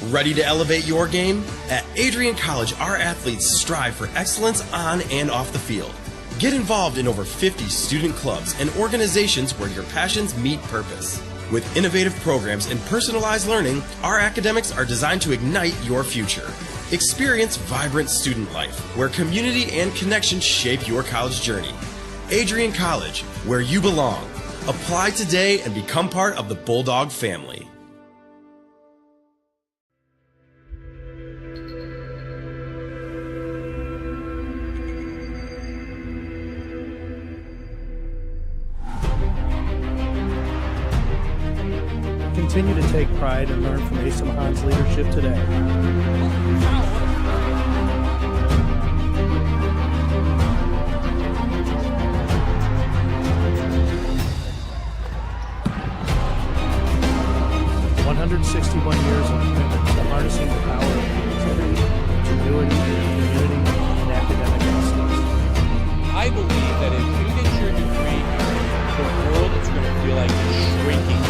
Ready to elevate your game? At Adrian College, our athletes strive for excellence on and off the field. Get involved in over 50 student clubs and organizations where your passions meet purpose. With innovative programs and personalized learning, our academics are designed to ignite your future. Experience vibrant student life, where community and connection shape your college journey. Adrian College, where you belong. Apply today and become part of the Bulldog family. Continue to take pride and learn from Asa Mahan's leadership today. "161 years of commitment to harnessing the power of creativity, ingenuity, community, and academic excellence." I believe that if you get your degree, the world is going to feel like it's shrinking.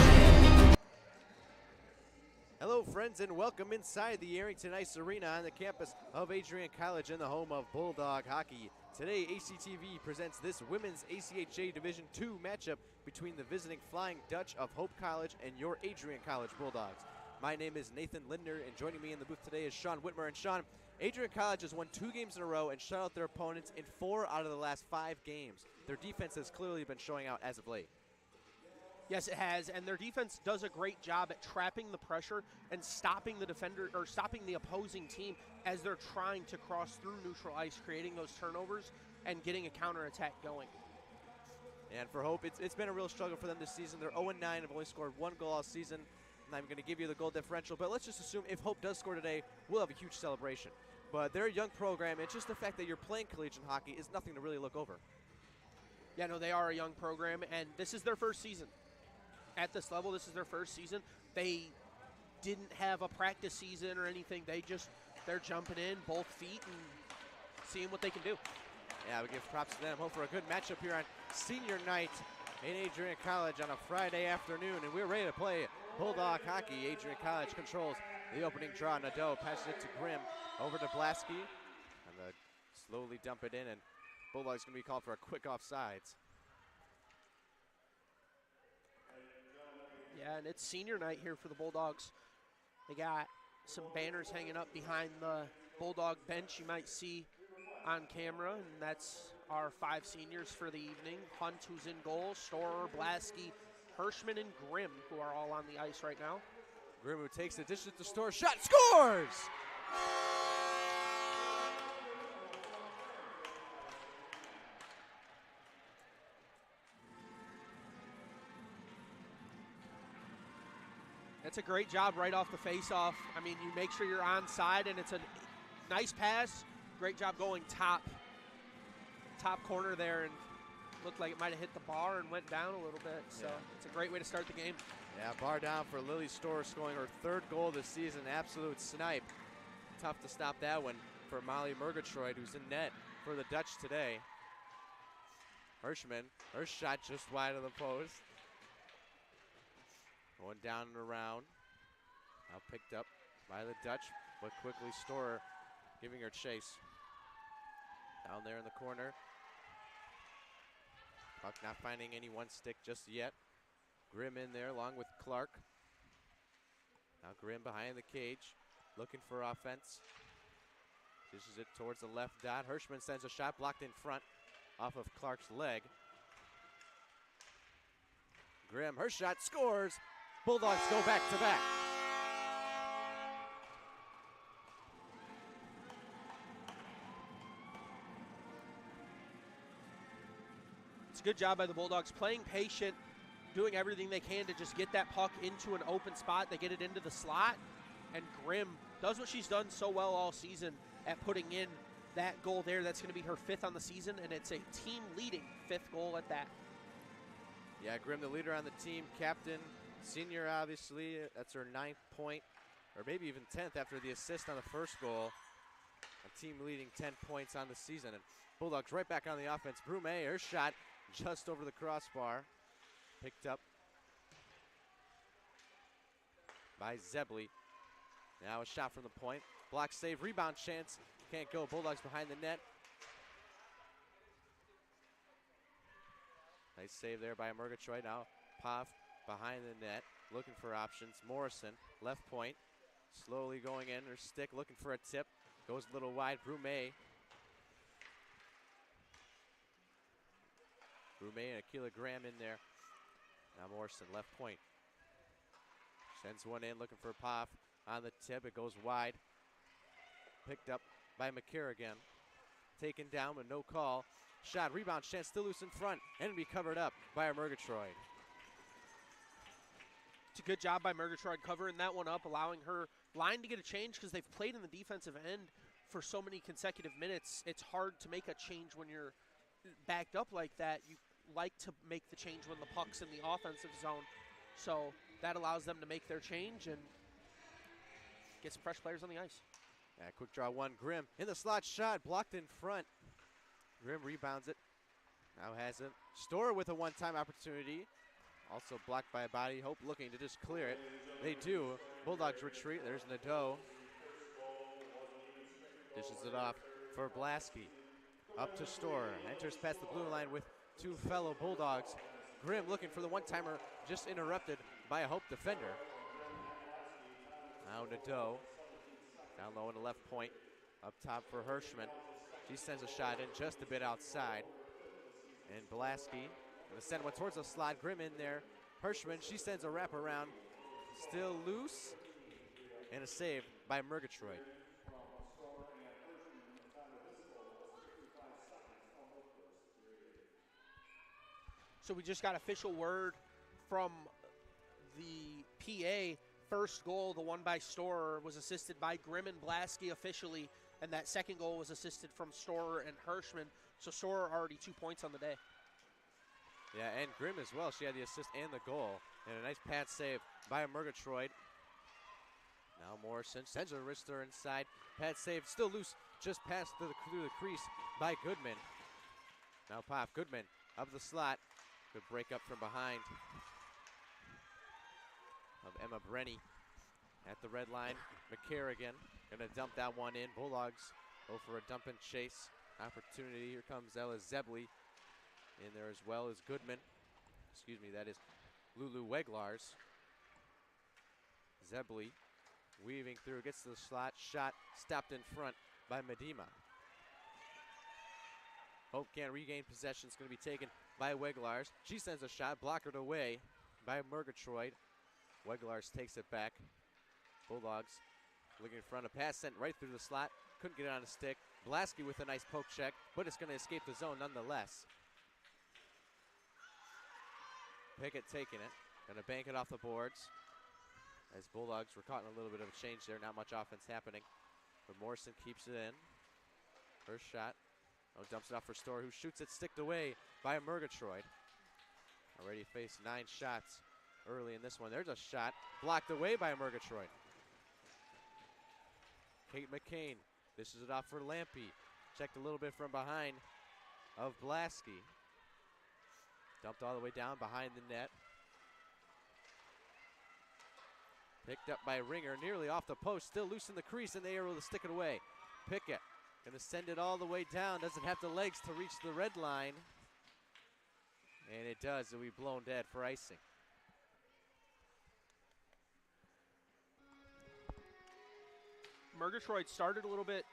Hello, friends, and welcome inside the Arrington Ice Arena on the campus of Adrian College and the home of Bulldog hockey. Today, ACTV presents this women's ACHA Division II matchup between the visiting Flying Dutch of Hope College and your Adrian College Bulldogs. My name is Nathan Lindner, and joining me in the booth today is Sean Whitmer. And Sean, Adrian College has won 2 games in a row and shut out their opponents in 4 out of the last 5 games. Their defense has clearly been showing out as of late. Yes, it has, and their defense does a great job at trapping the pressure and stopping the defender or stopping the opposing team as they're trying to cross through neutral ice, creating those turnovers and getting a counterattack going. And for Hope, it's been a real struggle for them this season. They're 0-9, have only scored 1 goal all season. And I'm going to give you the goal differential, but let's just assume if Hope does score today, we'll have a huge celebration. But they're a young program, and just the fact that you're playing collegiate hockey is nothing to really look over. Yeah, no, they are a young program, and this is their first season. At this level, this is their first season. They didn't have a practice season or anything. They're jumping in both feet and seeing what they can do. Yeah, we give props to them. Hope for a good matchup here on senior night in Adrian College on a Friday afternoon, and we're ready to play Bulldog hockey. Adrian College controls the opening draw. Nadeau passes it to Grimm, over to Blasky, and slowly dump it in, and Bulldogs going to be called for a quick offsides. Yeah, and it's senior night here for the Bulldogs. They got some banners hanging up behind the Bulldog bench you might see on camera, and that's our 5 seniors for the evening. Hunt, who's in goal, Storer, Blasky, Hirschman, and Grimm, who are all on the ice right now. Grimm, who takes the distance to Storer, shot, scores! That's a great job right off the face-off. I mean, you make sure you're onside, and it's a nice pass. Great job going top corner there, and looked like it might have hit the bar and went down a little bit. So It's a great way to start the game. Yeah, bar down for Lily Storer, scoring her 3rd goal this season. Absolute snipe. Tough to stop that one for Molly Murgatroyd, who's in net for the Dutch today. Hirschman, her shot just wide of the post. Going down and around. Now picked up by the Dutch, but quickly Storer giving her chase. Down there in the corner. Puck not finding any one stick just yet. Grimm in there along with Clark. Now Grimm behind the cage, looking for offense. Dishes it towards the left dot. Hirschman sends a shot blocked in front off of Clark's leg. Grimm, her shot scores. Bulldogs go back to back. It's a good job by the Bulldogs, playing patient, doing everything they can to just get that puck into an open spot. They get it into the slot, and Grimm does what she's done so well all season at putting in that goal there. That's going to be her 5th on the season, and it's a team-leading 5th goal at that. Yeah, Grimm, the leader on the team, captain, senior, obviously. That's her 9th point, or maybe even 10th after the assist on the first goal. A team leading 10 points on the season. And Bulldogs right back on the offense. Brume, her shot just over the crossbar. Picked up by Zebley. Now a shot from the point. Block save, rebound chance. Can't go. Bulldogs behind the net. Nice save there by Murgatroyd. Now Poff behind the net, looking for options. Morrison, left point, slowly going in. Her stick, looking for a tip. Goes a little wide. Brumet. Brumet and Akila Graham in there. Now Morrison, left point. Sends one in, looking for Poff. On the tip, it goes wide. Picked up by McCarrigan. Taken down with no call. Shot, rebound chance, still loose in front, and be covered up by Murgatroyd. It's a good job by Murgatroyd covering that one up, allowing her line to get a change because they've played in the defensive end for so many consecutive minutes. It's hard to make a change when you're backed up like that. You like to make the change when the puck's in the offensive zone. So that allows them to make their change and get some fresh players on the ice. Yeah, quick draw one. Grimm in the slot shot, blocked in front. Grimm rebounds it. Now has it. Storer with a one-time opportunity. Also blocked by a body. Hope looking to just clear it. They do. Bulldogs retreat. There's Nadeau. Dishes it off for Blasky. Up to Storer. Enters past the blue line with two fellow Bulldogs. Grimm looking for the one-timer. Just interrupted by a Hope defender. Now Nadeau. Down low in the left point. Up top for Hirschman. She sends a shot in just a bit outside. And Blasky gonna send one towards the slot. Grimm in there. Hirschman, she sends a wraparound. Still loose. And a save by Murgatroyd. So we just got official word from the PA. First goal, the one by Storer, was assisted by Grimm and Blasky officially, and that second goal was assisted from Storer and Hirschman. So Storer already 2 points on the day. Yeah, and Grimm as well. She had the assist and the goal. And a nice pad save by Murgatroyd. Now Morrison sends a wrister inside. Pad save, still loose, just past through the crease by Goodman. Now Pop, Goodman up the slot. Good break up from behind of Emma Brenny at the red line. McCarrigan gonna dump that one in. Bulldogs go for a dump and chase opportunity. Here comes Ella Zebley in there as well as Goodman. Excuse me, that is Lulu Weglars. Zebley weaving through, gets to the slot, shot stopped in front by Medema. Hope can't regain possession. It's going to be taken by Weglars. She sends a shot, blockered away by Murgatroyd. Weglars takes it back. Bulldogs looking in front. A pass sent right through the slot. Couldn't get it on a stick. Blasky with a nice poke check, but it's going to escape the zone nonetheless. Pickett taking it. Going to bank it off the boards. As Bulldogs were caught in a little bit of a change there. Not much offense happening. But Morrison keeps it in. First shot. Oh, dumps it off for Storer, who shoots it sticked away by Murgatroyd. Already faced 9 shots early in this one. There's a shot blocked away by Murgatroyd. Kate McCain dishes it off for Lampy. Checked a little bit from behind of Blasky. Dumped all the way down behind the net. Picked up by Ringer, nearly off the post, still loose in the crease, and they are able to stick it away. Pickett gonna send it all the way down, doesn't have the legs to reach the red line. And it does, it'll be blown dead for icing. Murgatroyd started a little bit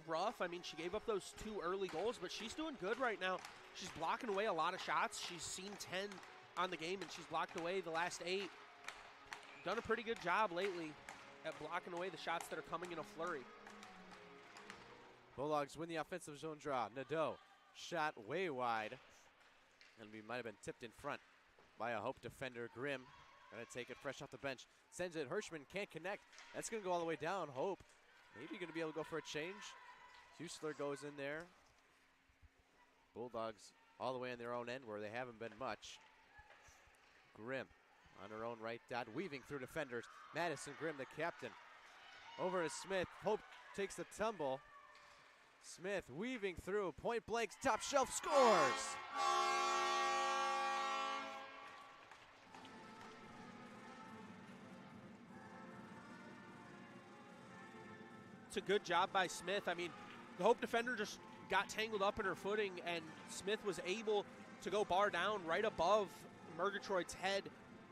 rough. I mean, she gave up those 2 early goals, but she's doing good right now. She's blocking away a lot of shots. She's seen 10 on the game, and she's blocked away the last 8. Done a pretty good job lately at blocking away the shots that are coming in a flurry. Bulldogs win the offensive zone draw. Nadeau shot way wide, and we might have been tipped in front by a Hope defender. Grimm gonna take it fresh off the bench. Sends it, Hirschman can't connect. That's gonna go all the way down. Hope maybe gonna be able to go for a change. Husler goes in there. Bulldogs all the way on their own end where they haven't been much. Grimm on her own right dot, weaving through defenders. Madison Grimm, the captain. Over to Smith. Hope takes the tumble. Smith weaving through, point blank, top shelf, scores! It's a good job by Smith. I mean, the Hope defender just got tangled up in her footing, and Smith was able to go bar down right above Murgatroyd's head.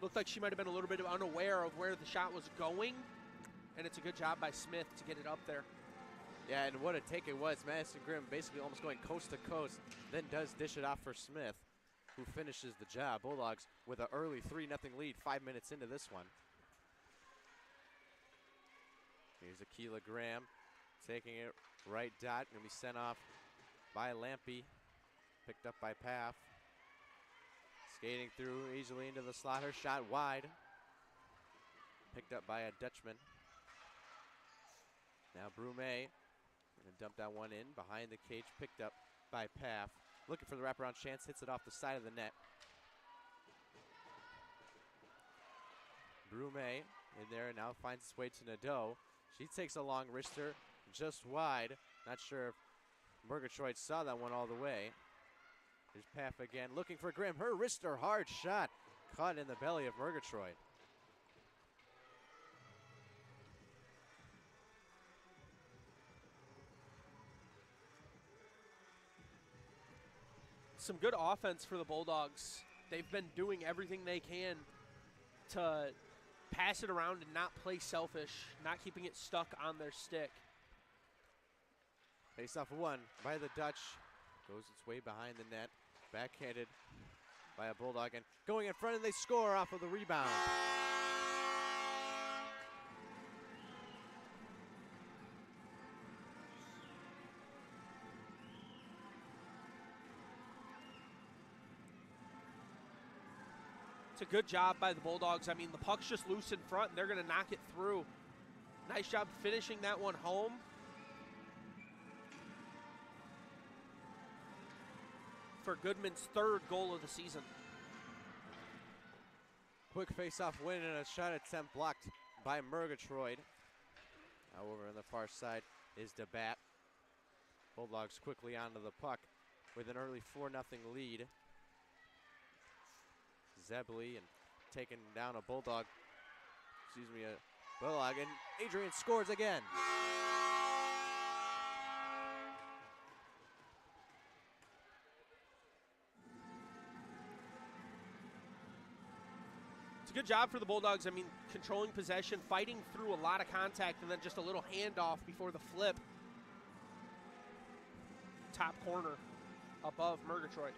Looked like she might have been a little bit unaware of where the shot was going, and it's a good job by Smith to get it up there. Yeah, and what a take it was. Madison Grimm basically almost going coast to coast, then does dish it off for Smith, who finishes the job. Bulldogs with an early 3-0 lead 5 minutes into this one. Here's Akila Graham taking it right dot. Going to be sent off by Lampy. Picked up by Paff. Skating through easily into the slot. Her shot wide. Picked up by a Dutchman. Now Brume. Going to dump that one in behind the cage. Picked up by Paff. Looking for the wraparound chance. Hits it off the side of the net. Brume in there and now finds its way to Nadeau. She takes a long wrister just wide. Not sure if Murgatroyd saw that one all the way. There's Paff again, looking for Grimm. Her wrister, hard shot, caught in the belly of Murgatroyd. Some good offense for the Bulldogs. They've been doing everything they can to pass it around and not play selfish, not keeping it stuck on their stick. Face off one by the Dutch. Goes its way behind the net. Backhanded by a Bulldog and going in front, and they score off of the rebound. It's a good job by the Bulldogs. I mean, the puck's just loose in front, and they're going to knock it through. Nice job finishing that one home. For Goodman's third goal of the season. Quick face-off win and a shot attempt blocked by Murgatroyd. Now over on the far side is DeBat. Bulldogs quickly onto the puck with an early 4-0 lead. Zebley and taking down a Bulldog. A Bulldog, and Adrian scores again. It's a good job for the Bulldogs. I mean, controlling possession, fighting through a lot of contact, and then just a little handoff before the flip. Top corner above Murgatroyd.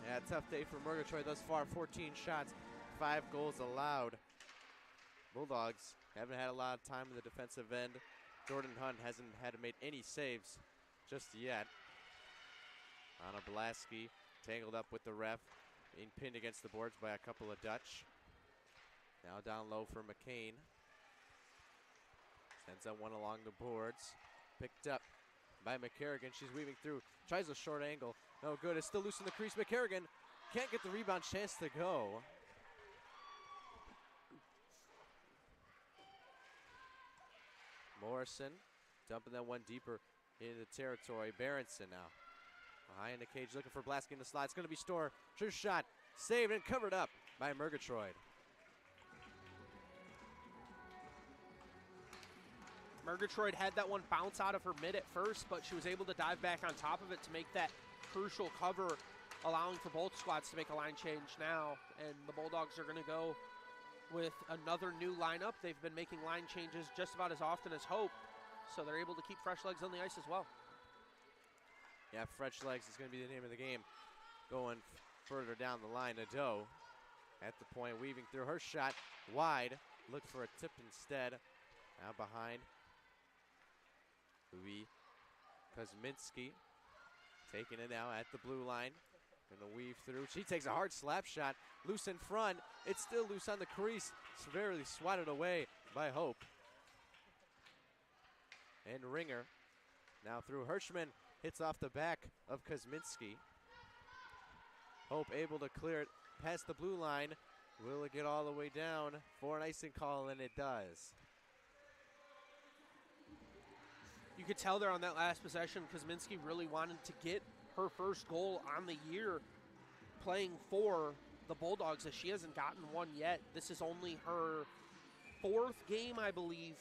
Yeah, tough day for Murgatroyd thus far. 14 shots, 5 goals allowed. Bulldogs haven't had a lot of time in the defensive end. Jordan Hunt hasn't had to make any saves just yet. Anna Blasky tangled up with the ref, being pinned against the boards by a couple of Dutch. Now down low for McCain. Sends that one along the boards. Picked up by McCarrigan. She's weaving through. Tries a short angle. No good. It's still loose in the crease. McCarrigan can't get the rebound chance to go. Morrison dumping that one deeper into territory. Berenson now behind the cage looking for Blasky in the slot. It's going to be Storr. True shot. Saved and covered up by Murgatroyd. Murgatroyd had that one bounce out of her mid at first, but she was able to dive back on top of it to make that crucial cover, allowing for both squads to make a line change now. And the Bulldogs are going to go with another new lineup. They've been making line changes just about as often as Hope, so they're able to keep fresh legs on the ice as well. Yeah, fresh legs is going to be the name of the game. Going further down the line, Nadeau at the point, weaving through her shot wide. Looked for a tip instead. Now behind. Louis Kuzminski taking it now at the blue line. Gonna weave through. She takes a hard slap shot. Loose in front. It's still loose on the crease. Severely swatted away by Hope. And Ringer now through Hirschman. Hits off the back of Kuzminski. Hope able to clear it past the blue line. Will it get all the way down for an icing call? And it does. You could tell there on that last possession, Kuzminski really wanted to get her first goal on the year playing for the Bulldogs, as she hasn't gotten one yet. This is only her 4th game, I believe,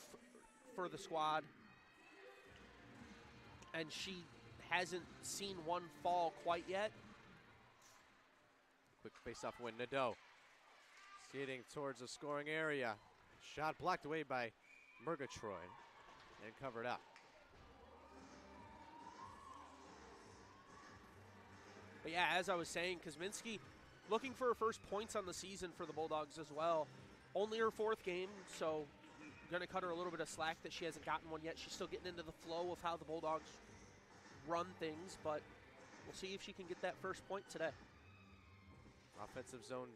for the squad, and she hasn't seen one fall quite yet. Quick face-off win. Nadeau skating towards the scoring area. Shot blocked away by Murgatroyd and covered up. But yeah, as I was saying, Kosminski looking for her first points on the season for the Bulldogs as well. Only her 4th game, so going to cut her a little bit of slack that she hasn't gotten one yet. She's still getting into the flow of how the Bulldogs run things, but we'll see if she can get that first point today. Offensive zone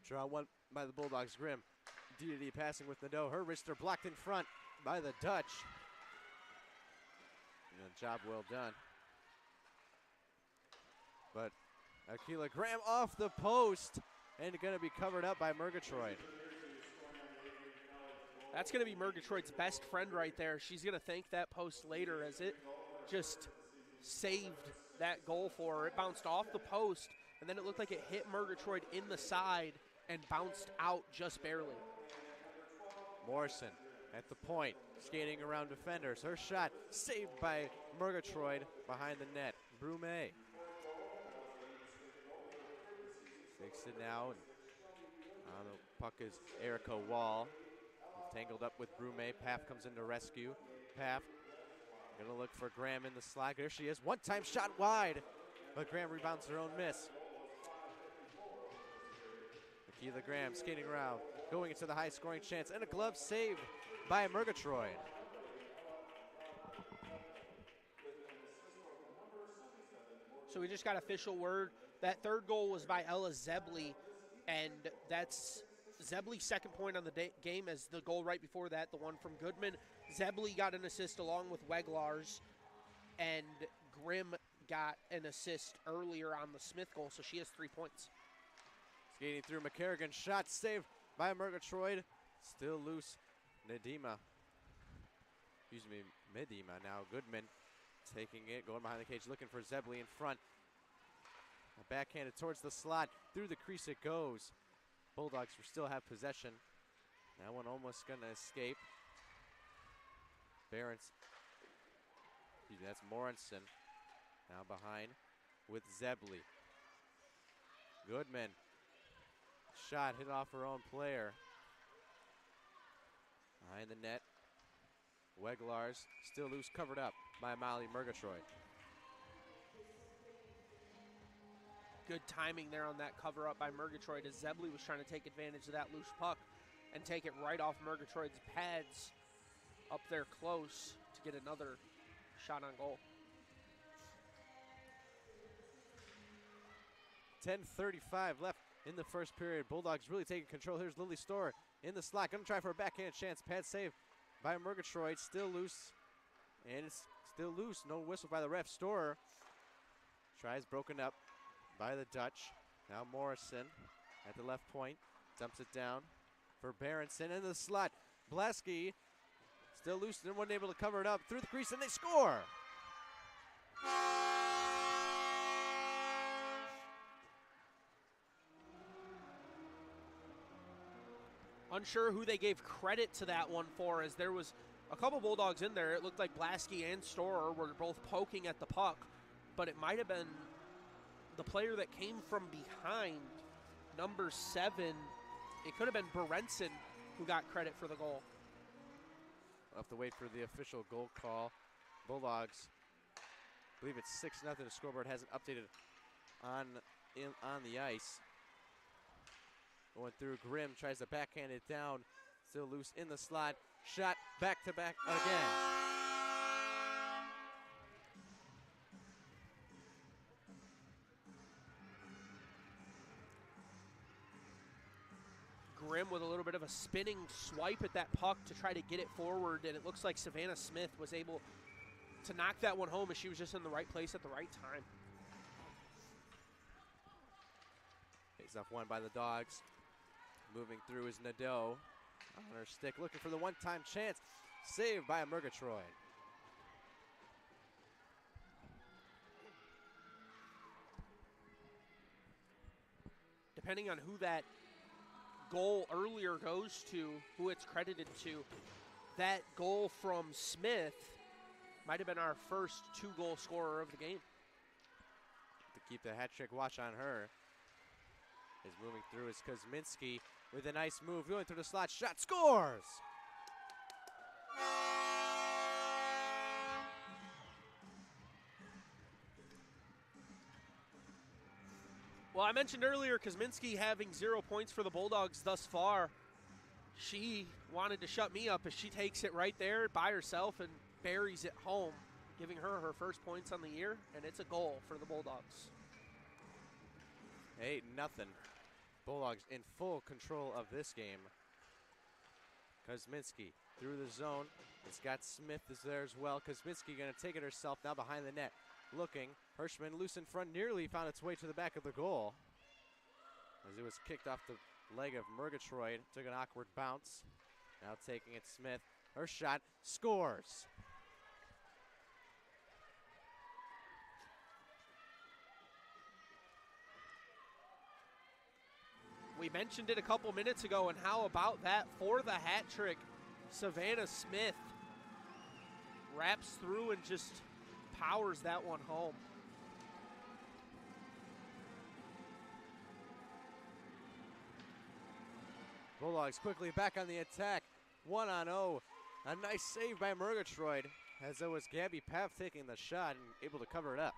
draw one by the Bulldogs. Grimm. D passing with Nadeau. Her wrister blocked in front by the Dutch. And a job well done. But Akila Graham off the post and going to be covered up by Murgatroyd. That's going to be Murgatroyd's best friend right there. She's going to thank that post later as it just saved that goal for her. It bounced off the post, and then it looked like it hit Murgatroyd in the side and bounced out just barely. Morrison at the point, skating around defenders. Her shot saved by Murgatroyd behind the net. Brume takes it now, and on the puck is Erica Wall. Tangled up with Brume. Paff comes in to rescue. Paff gonna look for Graham in the slot. There she is. One-time shot wide, but Graham rebounds her own miss. Akila Graham skating around, going into the high-scoring chance, and a glove saved by Murgatroyd. So we just got official word. That 3rd goal was by Ella Zebley, and that's Zebley's 2nd point on the game as the goal right before that, the one from Goodman. Zebley got an assist along with Weglars, and Grimm got an assist earlier on the Smith goal, so she has 3 points. Skating through McCarrigan, shot saved by Murgatroyd. Still loose, Medema now. Goodman taking it, going behind the cage, looking for Zebley in front. Backhanded towards the slot, through the crease it goes. Bulldogs will still have possession. That one almost gonna escape. That's Morenson now behind with Zebley. Goodman, shot hit off her own player. Behind the net, Weglars still loose, covered up by Molly Murgatroyd. Good timing there on that cover up by Murgatroyd as Zebley was trying to take advantage of that loose puck and take it right off Murgatroyd's pads up there close to get another shot on goal. 10:35 left in the first period. Bulldogs really taking control. Here's Lily Storr in the slot. Gonna try for a backhand chance. Pad save by Murgatroyd. Still loose. And it's still loose. No whistle by the ref. Storr tries, broken up by the Dutch. Now Morrison at the left point. Dumps it down for Berenson in the slot. Blaski still loose. Then wasn't able to cover it up through the crease, and they score. Unsure who they gave credit to that one for, as there was a couple Bulldogs in there. It looked like Blaski and Storer were both poking at the puck, but it might have been the player that came from behind, number 7. It could have been Berenson who got credit for the goal. We'll have to wait for the official goal call. Bulldogs, I believe it's 6-0. The scoreboard hasn't updated on the ice. Going through, Grimm tries to backhand it down. Still loose in the slot. Shot back to back again. Grimm with a little bit of a spinning swipe at that puck to try to get it forward, and it looks like Savannah Smith was able to knock that one home as she was just in the right place at the right time. Face off one by the Dogs. Moving through is Nadeau on her stick, looking for the one-time chance. Saved by Murgatroyd. Depending on who that goal earlier goes to, who it's credited to, that goal from Smith might have been our first 2-goal scorer of the game. To keep the hat trick watch on her. Is moving through is Kuzminski with a nice move, going through the slot, shot, scores! Well, I mentioned earlier Kuzminski having 0 points for the Bulldogs thus far. She wanted to shut me up as she takes it right there by herself and buries it home, giving her her first points on the year, and it's a goal for the Bulldogs. 8-0. Bulldogs in full control of this game. Kuzminski through the zone. It's got Smith is there as well. Kuzminski going to take it herself now behind the net. Looking. Hirschman loose in front, nearly found its way to the back of the goal. As it was kicked off the leg of Murgatroyd. Took an awkward bounce. Now taking it Smith. Her shot scores. We mentioned it a couple minutes ago, and how about that for the hat trick? Savannah Smith wraps through and just powers that one home. Bulldogs quickly back on the attack. 1-0. A nice save by Murgatroyd, as it was Gabby Paff taking the shot and able to cover it up.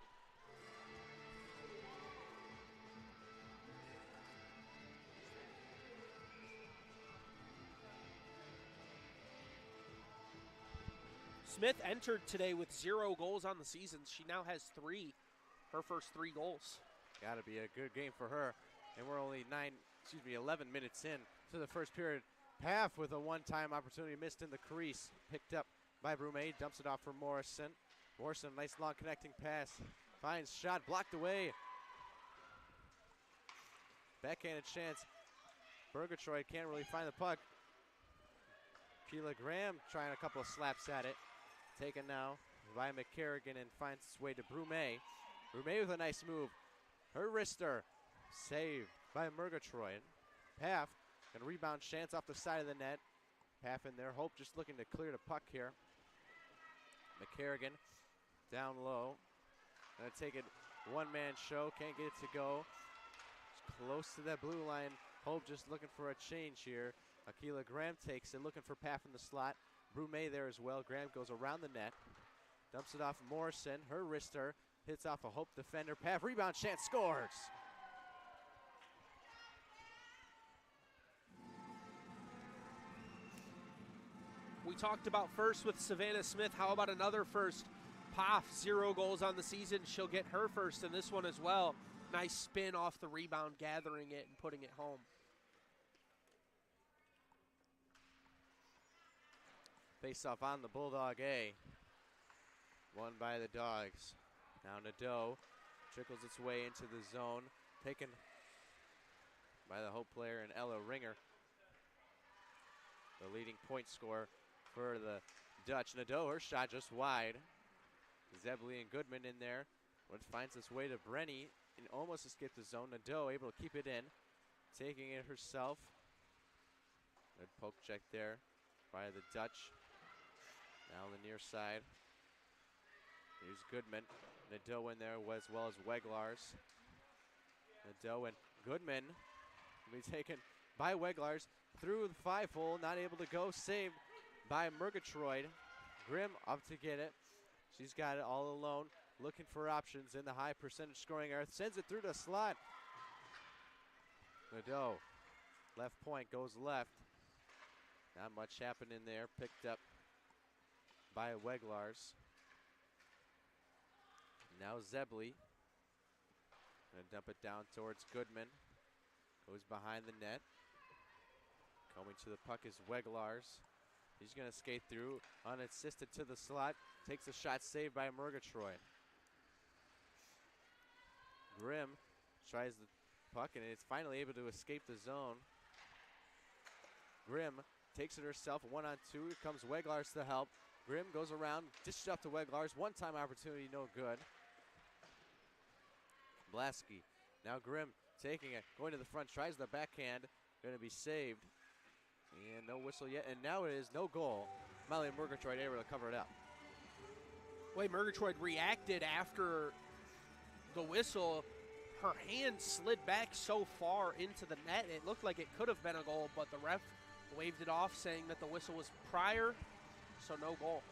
Smith entered today with 0 goals on the season. She now has 3, her first 3 goals. Got to be a good game for her. And we're only 11 minutes in to the first period. Paff with a one-time opportunity missed in the crease. Picked up by Brume, dumps it off for Morrison. Morrison, nice long connecting pass. Finds shot, blocked away. Backhanded chance. Murgatroyd can't really find the puck. Keela Graham trying a couple of slaps at it. Taken now by McCarrigan and finds its way to Brume. Brume with a nice move. Her wrister saved by Murgatroyd. Paff and rebound chance off the side of the net. Paff in there. Hope just looking to clear the puck here. McCarrigan down low. Gonna take it one-man show. Can't get it to go. Just close to that blue line. Hope just looking for a change here. Akila Graham takes it, looking for Paff in the slot. Brume there as well. Graham goes around the net. Dumps it off Morrison. Her wrister hits off a Hope defender. Paff rebound chance, scores. We talked about first with Savannah Smith. How about another first? Paff, 0 goals on the season. She'll get her first in this one as well. Nice spin off the rebound, gathering it and putting it home. Face off on the Bulldog A. Won by the Dogs. Now Nadeau trickles its way into the zone. Taken by the Hope player and Ella Ringer. The leading point scorer for the Dutch. Nadeau, her shot just wide. Zebley and Goodman in there. But finds its way to Brenny and almost escaped the zone. Nadeau able to keep it in. Taking it herself. Good poke check there by the Dutch. Now on the near side. Here's Goodman. Nadeau in there as well as Weglars. Nadeau and Goodman will be taken by Weglars through the 5-hole. Not able to go. Saved by Murgatroyd. Grimm up to get it. She's got it all alone. Looking for options in the high percentage scoring area. Sends it through the slot. Nadeau. Left point goes left. Not much happened in there. Picked up by Weglars. Now Zebley. Gonna dump it down towards Goodman. Goes behind the net. Coming to the puck is Weglars. He's gonna skate through unassisted to the slot. Takes a shot saved by Murgatroyd. Grimm tries the puck and it's finally able to escape the zone. Grimm takes it herself, 1-on-2. Here comes Weglars to help. Grimm goes around, dishes up to Weglars. One-time opportunity, no good. Blasky. Now Grimm taking it, going to the front, tries the backhand. Going to be saved. And no whistle yet. And now it is no goal. Molly Murgatroyd able to cover it up. Way Murgatroyd reacted after the whistle, her hand slid back so far into the net, it looked like it could have been a goal, but the ref waved it off, saying that the whistle was prior, so no goal.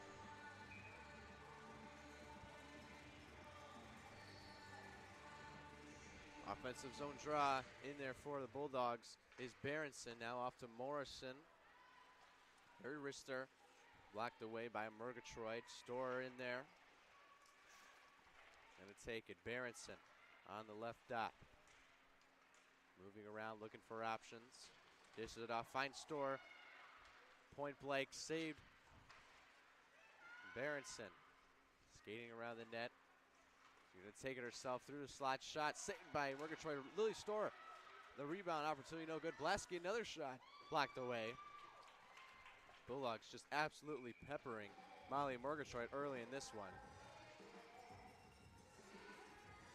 Offensive zone draw in there for the Bulldogs is Berenson. Now off to Morrison. Her wrister blocked away by Murgatroyd. Storer in there. Gonna take it. Berenson on the left dot. Moving around, looking for options. Dishes it off, finds Storer. Point blank, saved. Berenson skating around the net. She's gonna take it herself through the slot. Shot saved by Murgatroyd. Lily Storer. The rebound opportunity no good. Blasky another shot blocked away. Bulldogs just absolutely peppering Molly Murgatroyd early in this one.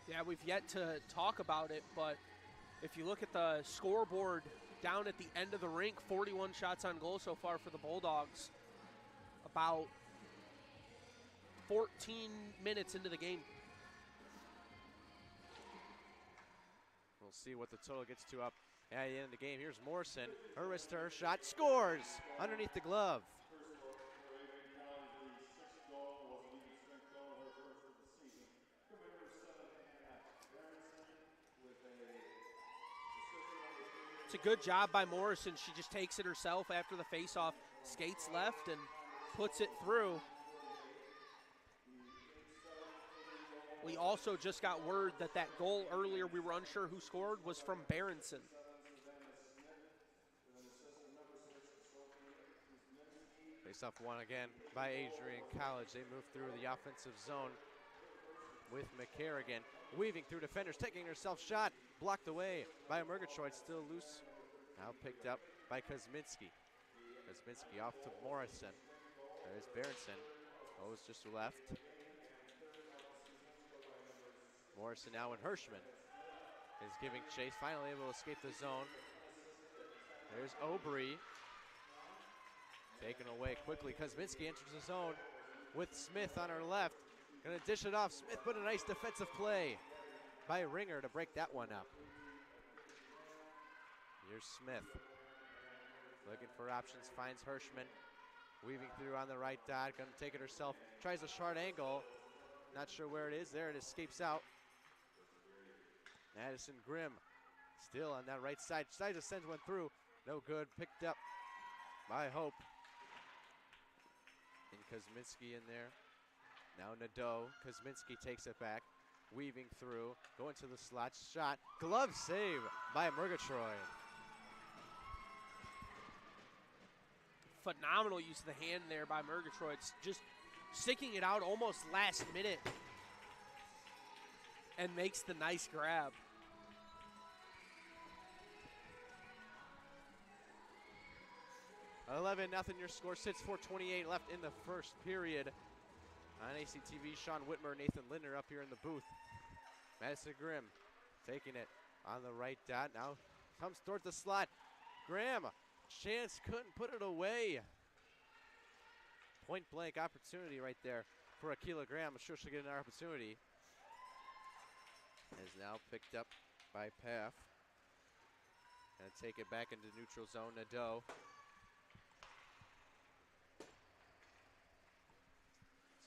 Yeah, we've yet to talk about it, but if you look at the scoreboard down at the end of the rink, 41 shots on goal so far for the Bulldogs. About 14 minutes into the game. We'll see what the total gets to up at the end of the game. Here's Morrison. Her wrist to her shot. Scores underneath the glove. It's a good job by Morrison. She just takes it herself after the faceoff, skates left and puts it through. We also just got word that that goal earlier, we were unsure who scored, was from Berenson. Face-off one again by Adrian College. They move through the offensive zone with McCarrigan. Weaving through defenders, taking herself shot. Blocked away by Murgatroyd, still loose. Now picked up by Kuzminski. Kuzminski off to Morrison. There's Berenson. Goes just left. Morrison now and Hirschman is giving chase. Finally able to escape the zone. There's Aubry. Taken away quickly. Kuzminski enters the zone with Smith on her left. Gonna dish it off. Smith put a nice defensive play by Ringer to break that one up. Here's Smith. Looking for options, finds Hirschman. Weaving through on the right dot, gonna take it herself. Tries a short angle. Not sure where it is. There it escapes out. Madison Grimm still on that right side. Tries to send one through. No good. Picked up by Hope. And Kuzminski in there. Now Nadeau. Kuzminski takes it back. Weaving through. Going to the slot. Shot. Glove save by Murgatroyd. Phenomenal use of the hand there by Murgatroyd. Just sticking it out almost last minute. And makes the nice grab. $11-0 your score. Sits 4:28 left in the first period. On ACTV, Sean Whitmer, Nathan Lindner up here in the booth. Madison Grimm taking it on the right dot. Now comes towards the slot. Graham, chance, couldn't put it away. Point blank opportunity right there for Akila Graham. I'm sure she'll get an opportunity. Is now picked up by Paff. Gonna take it back into neutral zone. Nadeau.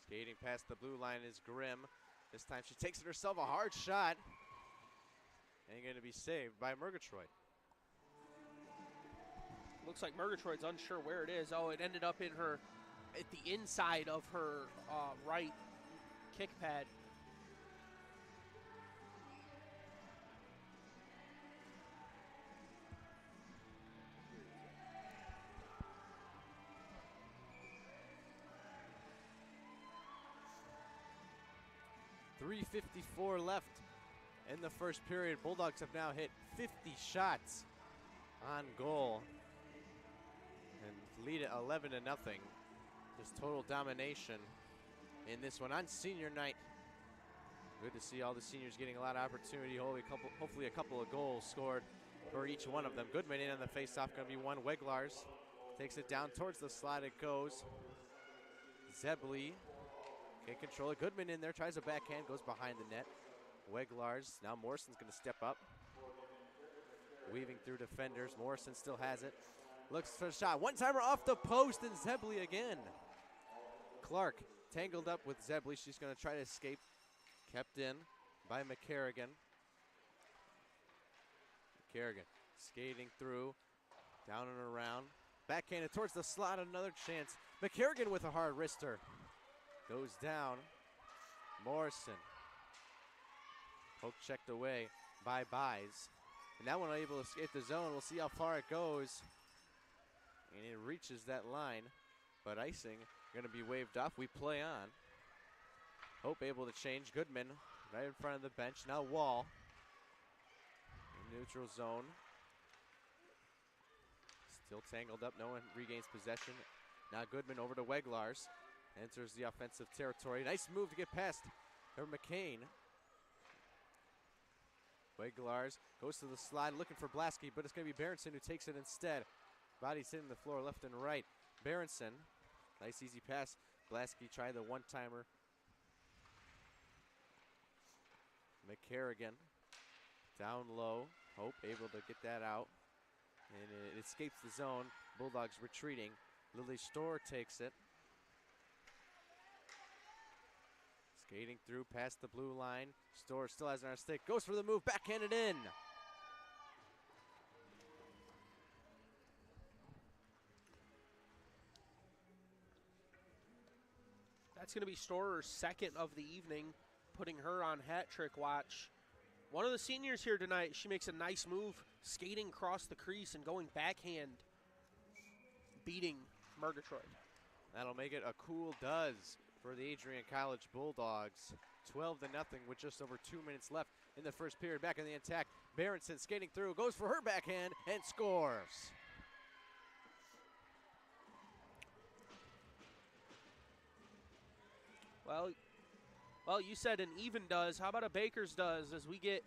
Skating past the blue line is Grimm. This time she takes it herself, a hard shot. And going to be saved by Murgatroyd. Looks like Murgatroyd's unsure where it is. Oh, it ended up in her, at the inside of her right kick pad. .354 left in the first period. Bulldogs have now hit 50 shots on goal and lead it 11-0. Just total domination in this one on senior night. Good to see all the seniors getting a lot of opportunity. Hopefully a couple of goals scored for each one of them. Goodman in on the faceoff, going to be one. Weglars Takes it down towards the slot. It goes. Zebley can't control it. Goodman in there, tries a backhand, goes behind the net. Weglars, now Morrison's going to step up. Weaving through defenders. Morrison still has it. Looks for a shot. One-timer off the post, and Zebley again. Clark tangled up with Zebley. She's going to try to escape. Kept in by McCarrigan. McCarrigan skating through, down and around. Backhanded towards the slot, another chance. McCarrigan with a hard wrister. Goes down. Morrison. Poke checked away by Buys. And that one unable to escape the zone. We'll see how far it goes. And it reaches that line. But icing going to be waved off. We play on. Hope able to change. Goodman right in front of the bench. Now Wall. In neutral zone. Still tangled up. No one regains possession. Now Goodman over to Weglars. Enters the offensive territory. Nice move to get past her McCain. Weglars goes to the slide looking for Blasky, but it's going to be Berenson who takes it instead. Body's hitting the floor left and right. Berenson, nice easy pass. Blasky tried the one-timer. McCarrigan down low. Hope able to get that out. And it escapes the zone. Bulldogs retreating. Lily Storr takes it. Skating through past the blue line. Storr still has it on her stick. Goes for the move. Backhanded in. That's going to be Storer's second of the evening, putting her on hat trick watch. One of the seniors here tonight, she makes a nice move, skating across the crease and going backhand, beating Murgatroyd. That'll make it a cool does for the Adrian College Bulldogs. 12-0 with just over 2 minutes left in the first period. Back in the attack, Berenson skating through, goes for her backhand and scores. Well, you said an even does. How about a Baker's does as we get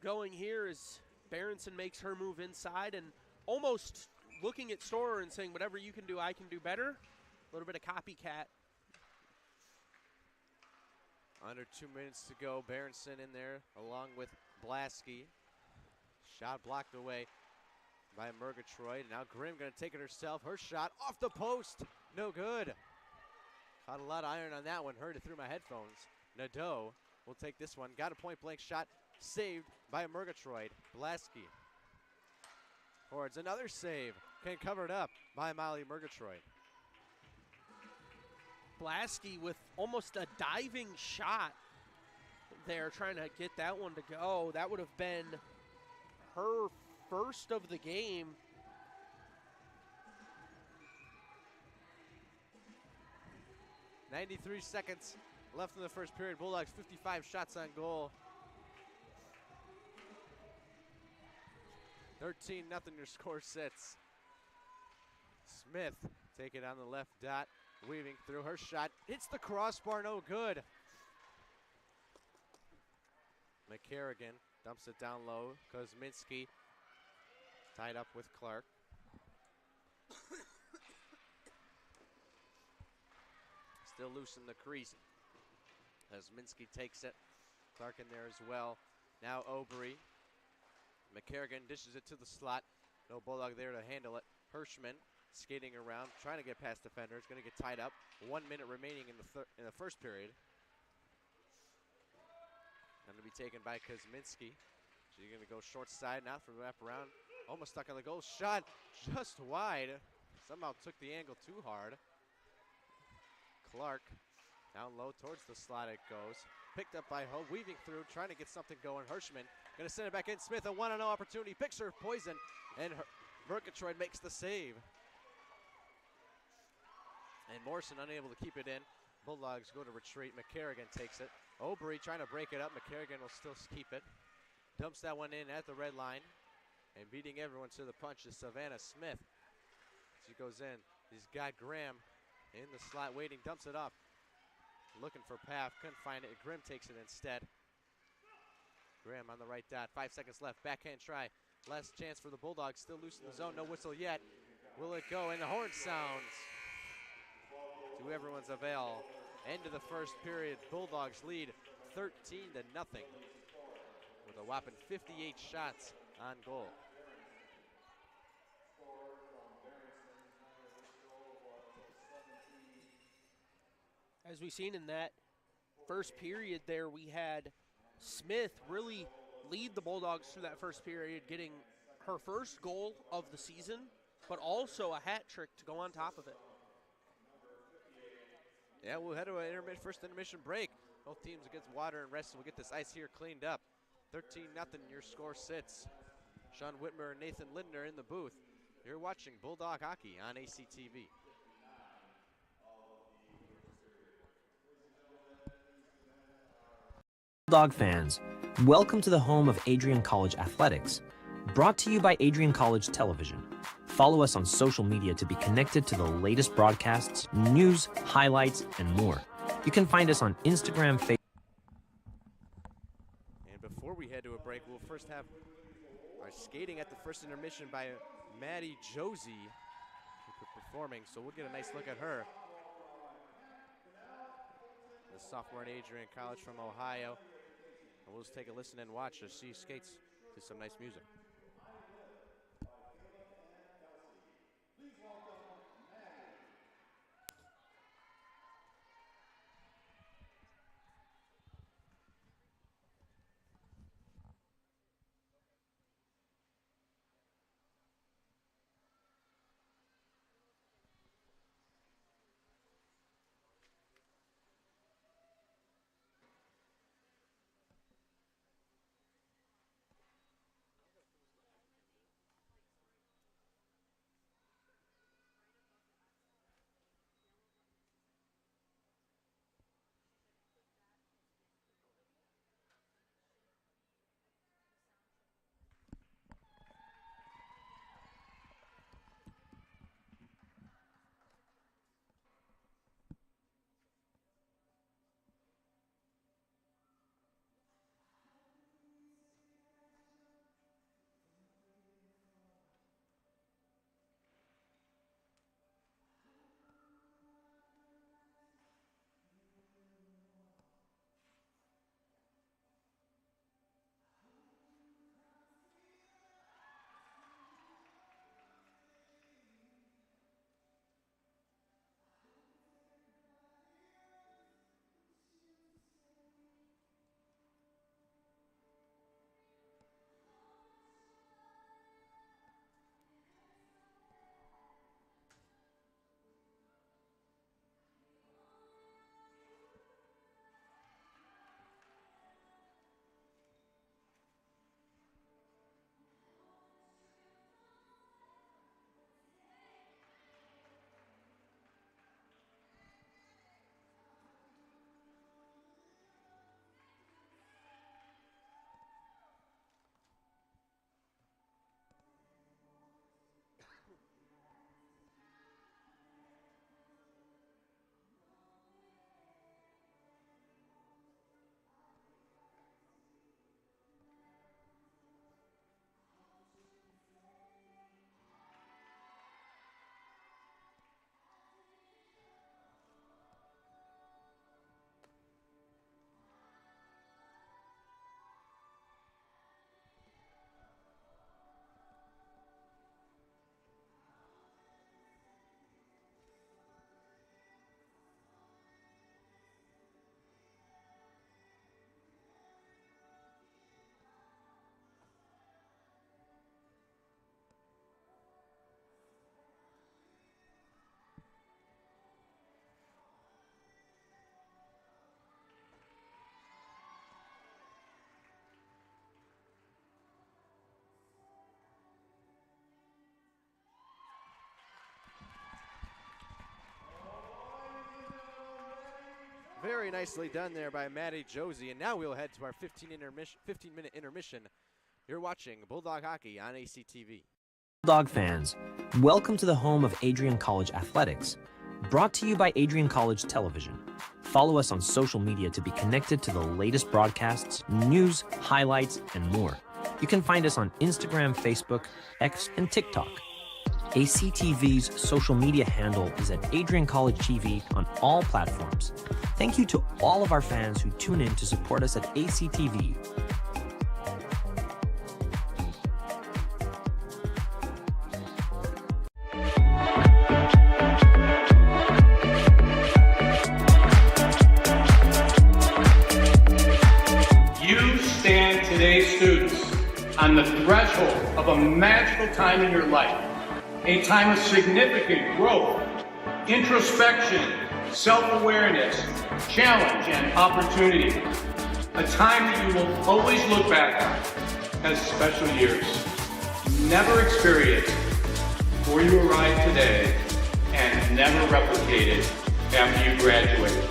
going here as Berenson makes her move inside and almost looking at Storer and saying, whatever you can do, I can do better. A little bit of copycat. Under 2 minutes to go. Berenson in there along with Blasky. Shot blocked away by Murgatroyd. Now Grimm going to take it herself. Her shot off the post. No good. Caught a lot of iron on that one. Heard it through my headphones. Nadeau will take this one. Got a point-blank shot. Saved by Murgatroyd. Blasky. Towards another save. Can cover it up by Molly Murgatroyd. Blasky with almost a diving shot there, trying to get that one to go. That would have been her first of the game. .93 seconds left in the first period. Bulldogs 55 shots on goal. 13-0 your score sits. Smith take it on the left dot. Weaving through her shot. Hits the crossbar, no good. McCarrigan dumps it down low. Kuzminski tied up with Clark. Still loose in the crease. Kuzminski takes it. Clark in there as well. Now Obery. McCarrigan dishes it to the slot. No Bulldog there to handle it. Hirschman skating around, trying to get past defenders. Going to get tied up. 1 minute remaining in the first period. Going to be taken by Kuzminski. She's going to go short side now for the wraparound. Almost stuck on the goal. Shot just wide. Somehow took the angle too hard. Clark down low towards the slot it goes. Picked up by Ho, weaving through, trying to get something going. Hirschman going to send it back in. Smith, a 1-on-0 opportunity. Picks her poison, and Murgatroyd makes the save. And Morrison unable to keep it in. Bulldogs go to retreat. McCarrigan takes it. Obery trying to break it up. McCarrigan will still keep it. Dumps that one in at the red line. And beating everyone to the punch is Savannah Smith. She goes in. He's got Graham in the slot waiting. Dumps it off. Looking for Paff. Couldn't find it. Grimm takes it instead. Graham on the right dot. 5 seconds left. Backhand try. Last chance for the Bulldogs. Still loose in the zone. No whistle yet. will it go? And the horn sounds to everyone's avail. End of the first period, Bulldogs lead 13-0 with a whopping 58 shots on goal. As we've seen in that first period there, we had Smith really lead the Bulldogs through that first period, getting her first goal of the season, but also a hat trick to go on top of it. Yeah, we'll head to an first intermission break. Both teams will get water and rest. We'll get this ice here cleaned up. 13-0, your score sits. Sean Whitmer and Nathan Lindner in the booth. You're watching Bulldog Hockey on ACTV. Bulldog fans, welcome to the home of Adrian College Athletics. Brought to you by Adrian College Television. Follow us on social media to be connected to the latest broadcasts, news, highlights, and more. You can find us on Instagram, Facebook. And before we head to a break, we'll first have our skating at the first intermission by Maddie Josie performing, so we'll get a nice look at her. The sophomore at Adrian College from Ohio. And we'll just take a listen and watch as she skates to some nice music. Very nicely done there by Maddie Josie. And now we'll head to our 15-minute intermission. You're watching Bulldog Hockey on ACTV. Bulldog fans, welcome to the home of Adrian College Athletics. Brought to you by Adrian College Television. Follow us on social media to be connected to the latest broadcasts, news, highlights, and more. You can find us on Instagram, Facebook, X, and TikTok. ACTV's social media handle is at Adrian College TV on all platforms. Thank you to all of our fans who tune in to support us at ACTV. You stand today, students, on the threshold of a magical time in your life, a time of significant growth, introspection, self-awareness, challenge, and opportunity. A time that you will always look back on as special years. Never experienced before you arrive today and never replicated after you graduate.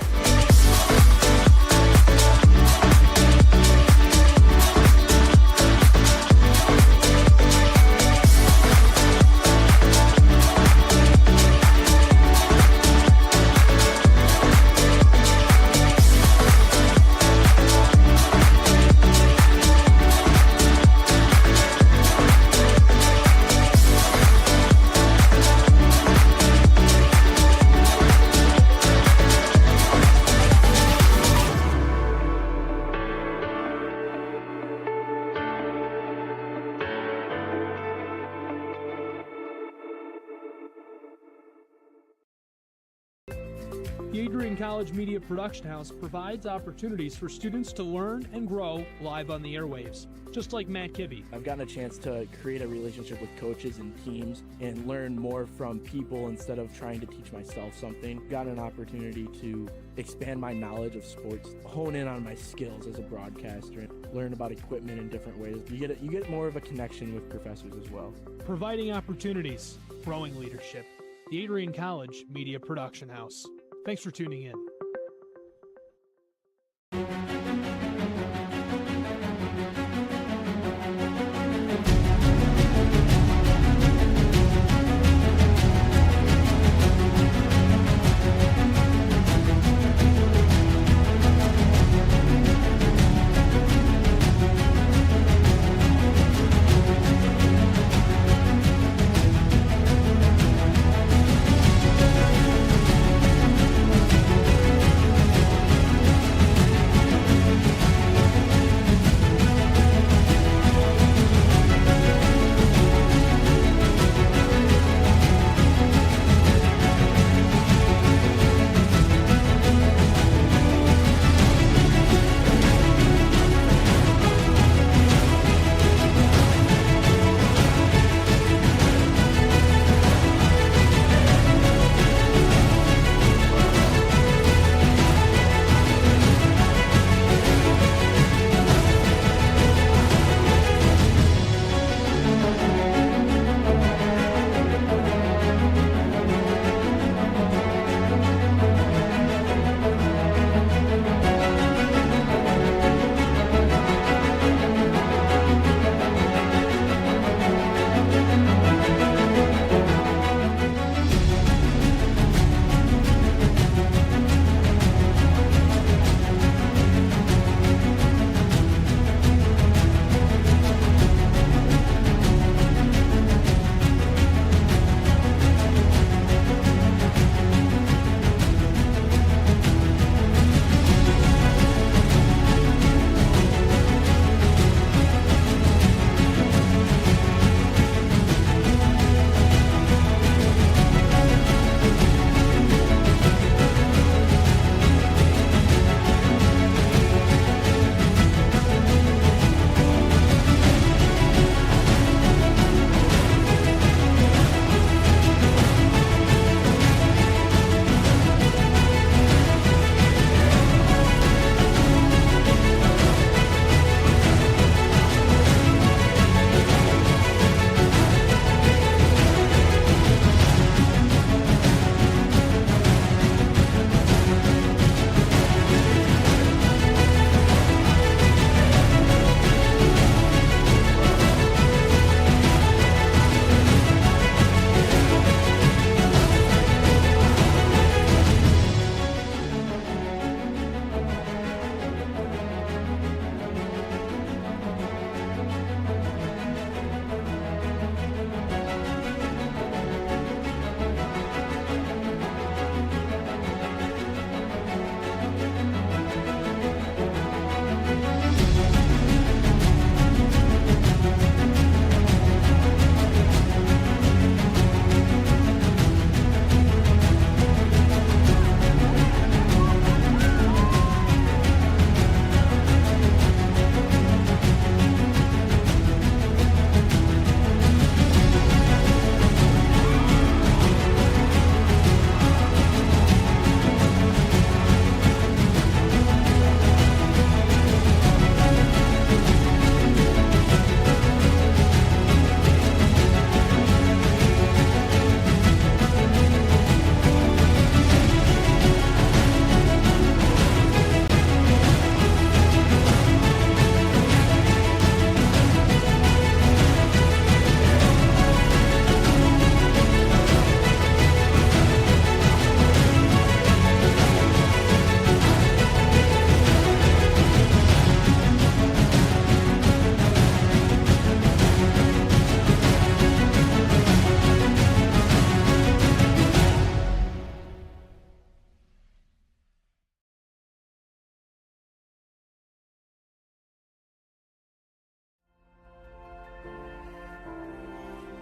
The Adrian College Media Production House provides opportunities for students to learn and grow live on the airwaves, just like Matt Kibbe. I've gotten a chance to create a relationship with coaches and teams and learn more from people instead of trying to teach myself something. Got an opportunity to expand my knowledge of sports, hone in on my skills as a broadcaster, and learn about equipment in different ways. You get more of a connection with professors as well. Providing opportunities, growing leadership. The Adrian College Media Production House. Thanks for tuning in.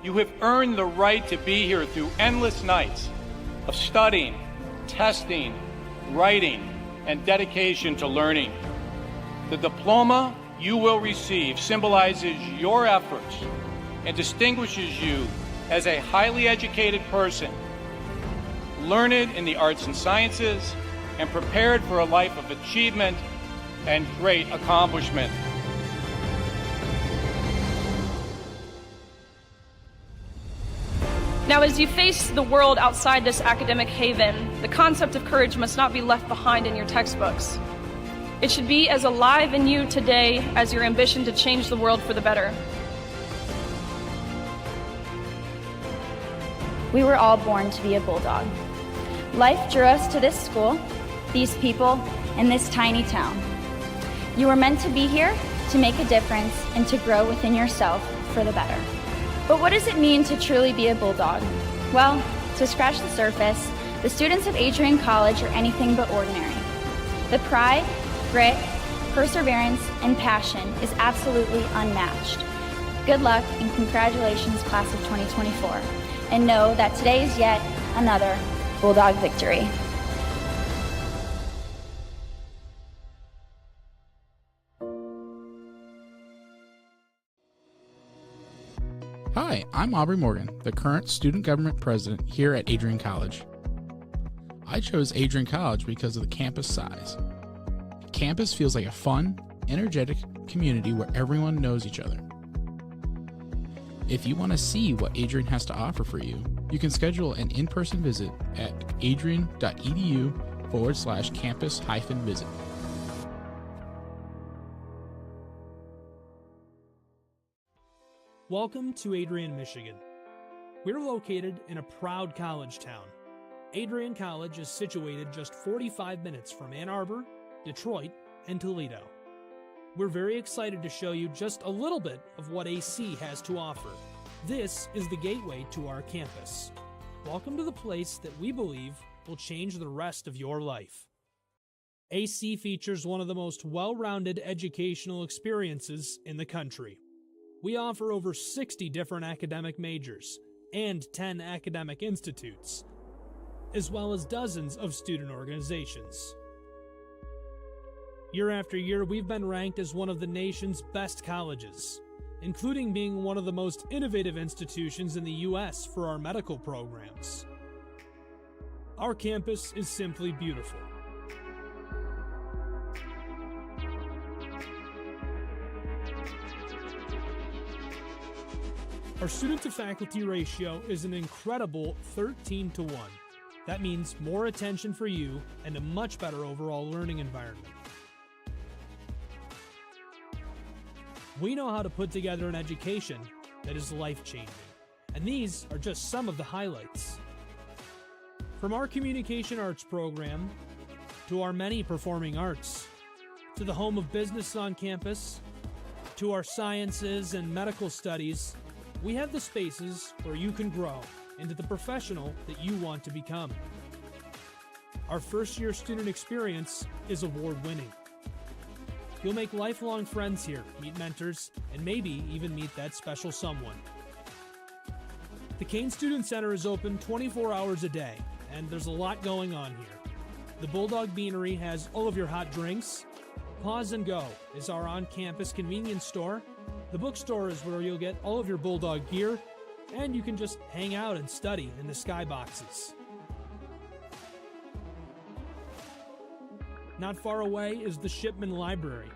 You have earned the right to be here through endless nights of studying, testing, writing, and dedication to learning. The diploma you will receive symbolizes your efforts and distinguishes you as a highly educated person, learned in the arts and sciences, and prepared for a life of achievement and great accomplishment. Now, as you face the world outside this academic haven, the concept of courage must not be left behind in your textbooks. It should be as alive in you today as your ambition to change the world for the better. We were all born to be a Bulldog. Life drew us to this school, these people, and this tiny town. You were meant to be here to make a difference and to grow within yourself for the better. But what does it mean to truly be a Bulldog? Well, to scratch the surface, the students of Adrian College are anything but ordinary. The pride, grit, perseverance, and passion is absolutely unmatched. Good luck and congratulations, class of 2024. And know that today is yet another Bulldog victory. Hi, I'm Aubrey Morgan, the current student government president here at Adrian College. I chose Adrian College because of the campus size. Campus feels like a fun, energetic community where everyone knows each other. If you want to see what Adrian has to offer for you, you can schedule an in-person visit at adrian.edu/campus-visit. Welcome to Adrian, Michigan. We're located in a proud college town. Adrian College is situated just 45 minutes from Ann Arbor, Detroit, and Toledo. We're very excited to show you just a little bit of what AC has to offer. This is the gateway to our campus. Welcome to the place that we believe will change the rest of your life. AC features one of the most well-rounded educational experiences in the country. We offer over 60 different academic majors and 10 academic institutes, as well as dozens of student organizations. Year after year, we've been ranked as one of the nation's best colleges, including being one of the most innovative institutions in the U.S. for our medical programs. Our campus is simply beautiful. Our student-to-faculty ratio is an incredible 13-to-1. That means more attention for you and a much better overall learning environment. We know how to put together an education that is life-changing, and these are just some of the highlights. From our communication arts program, to our many performing arts, to the home of business on campus, to our sciences and medical studies, we have the spaces where you can grow into the professional that you want to become. Our first-year student experience is award-winning. You'll make lifelong friends here, meet mentors, and maybe even meet that special someone. The Kane Student Center is open 24 hours a day, and there's a lot going on here. The Bulldog Beanery has all of your hot drinks. Pause and Go is our on-campus convenience store. The bookstore is where you'll get all of your Bulldog gear, and you can just hang out and study in the skyboxes. Not far away is the Shipman Library.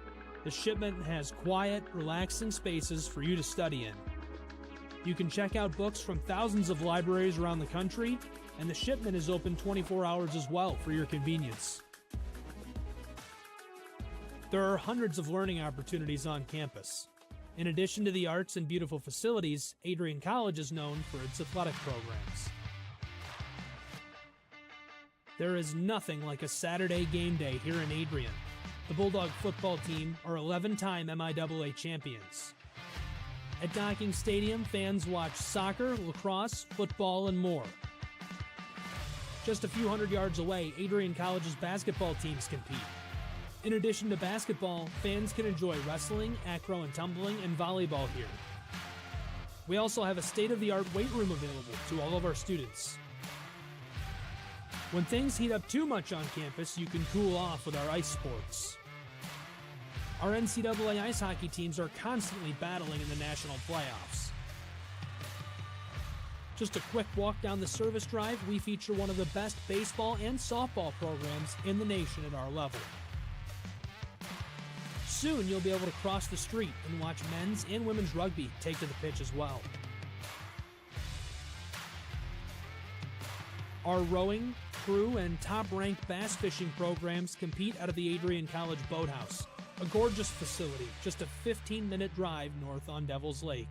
The Shipman has quiet, relaxing spaces for you to study in. You can check out books from thousands of libraries around the country, and the Shipman is open 24 hours as well for your convenience. There are hundreds of learning opportunities on campus. In addition to the arts and beautiful facilities, Adrian College is known for its athletic programs. There is nothing like a Saturday game day here in Adrian. The Bulldog football team are 11-time MIAA champions. At Docking Stadium, fans watch soccer, lacrosse, football, and more. Just a few hundred yards away, Adrian College's basketball teams compete. In addition to basketball, fans can enjoy wrestling, acro and tumbling, and volleyball here. We also have a state-of-the-art weight room available to all of our students. When things heat up too much on campus, you can cool off with our ice sports. Our NCAA ice hockey teams are constantly battling in the national playoffs. Just a quick walk down the service drive, we feature one of the best baseball and softball programs in the nation at our level. Soon you'll be able to cross the street and watch men's and women's rugby take to the pitch as well. Our rowing, crew, and top-ranked bass fishing programs compete out of the Adrian College Boathouse, a gorgeous facility just a 15-minute drive north on Devil's Lake.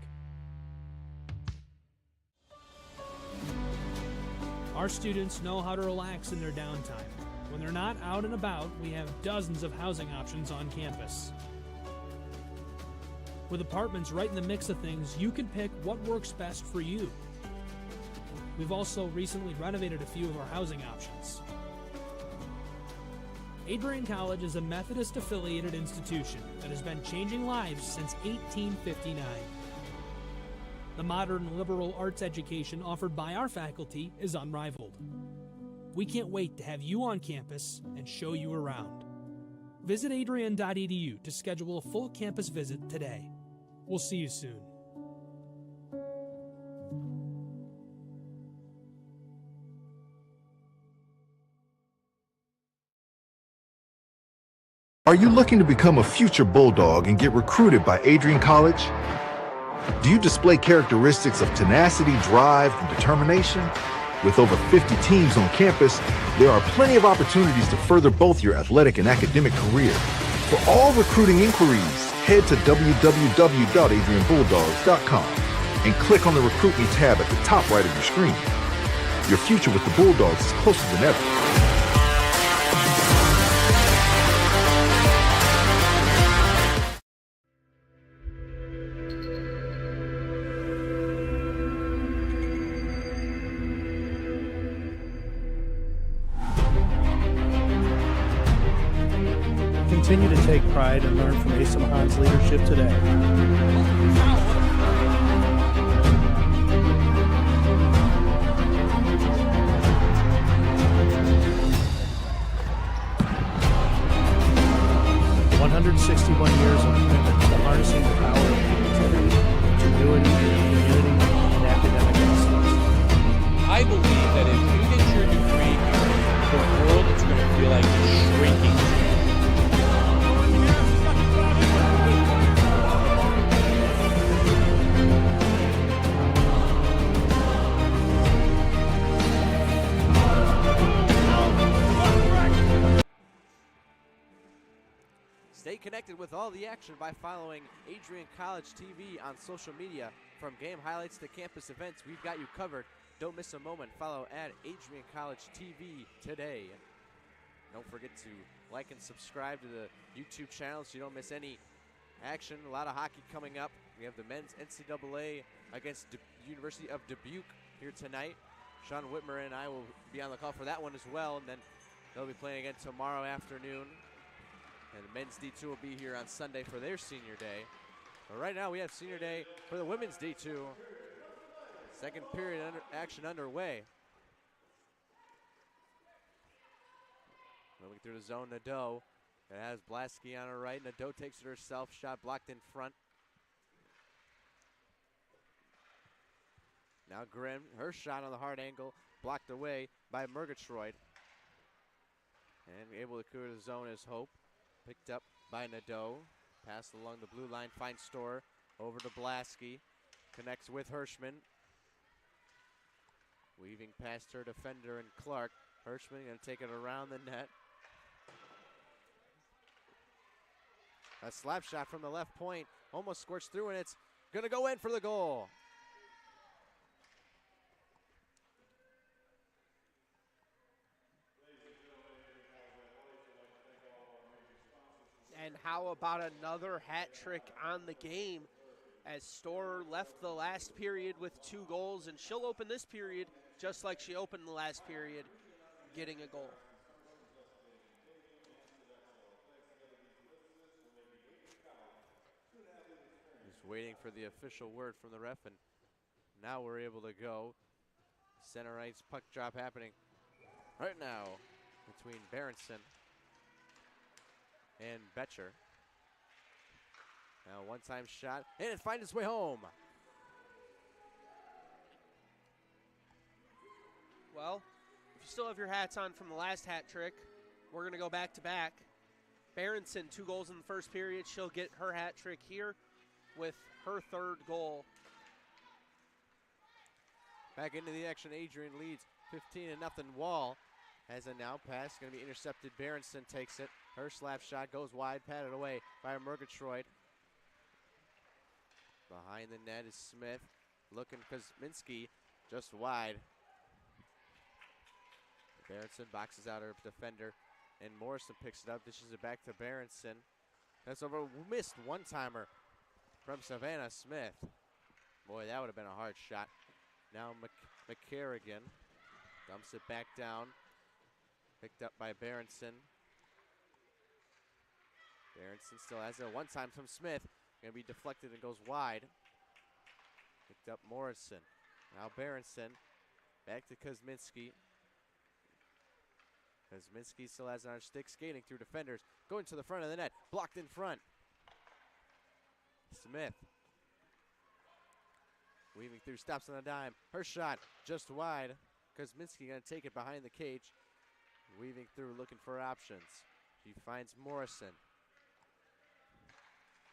Our students know how to relax in their downtime. When they're not out and about, we have dozens of housing options on campus. With apartments right in the mix of things, you can pick what works best for you. We've also recently renovated a few of our housing options. Adrian College is a Methodist-affiliated institution that has been changing lives since 1859. The modern liberal arts education offered by our faculty is unrivaled. We can't wait to have you on campus and show you around. Visit adrian.edu to schedule a full campus visit today. We'll see you soon. Are you looking to become a future Bulldog and get recruited by Adrian College? Do you display characteristics of tenacity, drive, and determination? With over 50 teams on campus, there are plenty of opportunities to further both your athletic and academic career. For all recruiting inquiries, head to www.adrianbulldogs.com and click on the Recruit Me tab at the top right of your screen. Your future with the Bulldogs is closer than ever. Continue to take pride and learn from Asa Mahan's leadership today. "161 years of commitment to harnessing the power of creativity, ingenuity, community, and academic excellence." I believe that if you get your degree here, the world is going to feel like it's shrinking. Stay connected with all the action by following Adrian College TV on social media. From game highlights to campus events, we've got you covered. Don't miss a moment. Follow at Adrian College TV today. Don't forget to like and subscribe to the YouTube channel so you don't miss any action. A lot of hockey coming up. We have the men's NCAA against University of Dubuque here tonight. Sean Whitmer and I will be on the call for that one as well. And then they'll be playing again tomorrow afternoon. And the men's D2 will be here on Sunday for their senior day. But right now we have senior day for the women's D2. Second period action underway. Moving through the zone, Nadeau. It has Blasky on her right. Nadeau takes it herself. Shot blocked in front. Now Grimm, her shot on the hard angle, blocked away by Murgatroyd. And able to clear the zone is Hope. Picked up by Nadeau. Passed along the blue line, finds Store. Over to Blasky. Connects with Hirschman. Weaving past her defender and Clark. Hirschman going to take it around the net. A slap shot from the left point. Almost scorched through, and it's going to go in for the goal. And how about another hat trick on the game as Storer left the last period with 2 goals, and she'll open this period just like she opened the last period, getting a goal. Just waiting for the official word from the ref, and Now we're able to go. Center ice puck drop happening right now between Berenson and Betcher. Now one-time shot, and it finds its way home. Well, if you still have your hats on from the last hat trick, we're going to go back-to-back. Berenson, 2 goals in the first period. She'll get her hat trick here with her 3rd goal. Back into the action, Adrian leads 15-0. Wall has a now pass, going to be intercepted. Berenson takes it. Her slap shot goes wide, patted away by Murgatroyd. Behind the net is Smith, looking Kuzminski, just wide. Berenson boxes out her defender, and Morrison picks it up, dishes it back to Berenson. That's over, missed one-timer from Savannah Smith. Boy, that would have been a hard shot. Now McCarrigan dumps it back down, picked up by Berenson. Berenson still has it one time from Smith. Going to be deflected and goes wide. Picked up Morrison. Now Berenson. Back to Kuzminski. Kuzminski still has it on her stick, skating through defenders. Going to the front of the net. Blocked in front. Smith. Weaving through, stops on a dime. Her shot just wide. Kuzminski going to take it behind the cage. Weaving through, looking for options. She finds Morrison.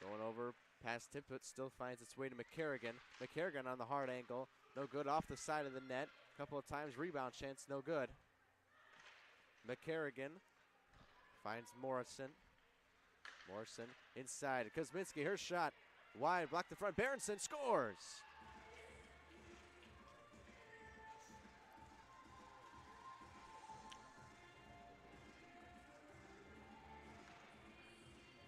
Going over past Tippett, still finds its way to McCarrigan. McCarrigan on the hard angle. No good off the side of the net. Couple of times rebound chance, no good. McCarrigan finds Morrison. Morrison inside. Kuzminski, her shot wide, blocked the front. Berenson scores.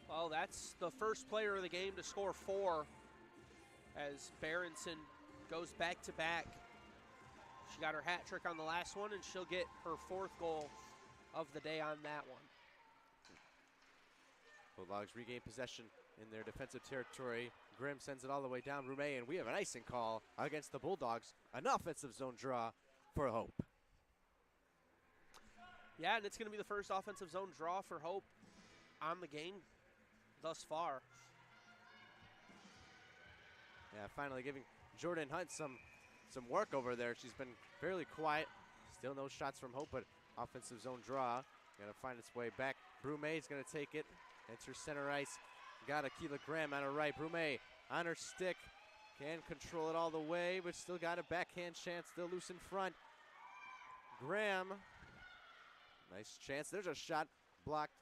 Well, that's the first player of the game to score 4 as Berenson goes back-to-back. She got her hat trick on the last one, and she'll get her 4th goal of the day on that one. Bulldogs regain possession in their defensive territory. Grimm sends it all the way down Roumet, and we have an icing call against the Bulldogs. An offensive zone draw for Hope. Yeah, and it's going to be the first offensive zone draw for Hope on the game thus far. Yeah, finally giving Jordan Hunt some work over there. She's been fairly quiet. Still no shots from Hope, but offensive zone draw. Gonna find its way back. Brumay's gonna take it. Enters center ice. Got Akila Graham on her right. Brumay on her stick. Can control it all the way, but still got a backhand chance. Still loose in front. Graham. Nice chance. There's a shot blocked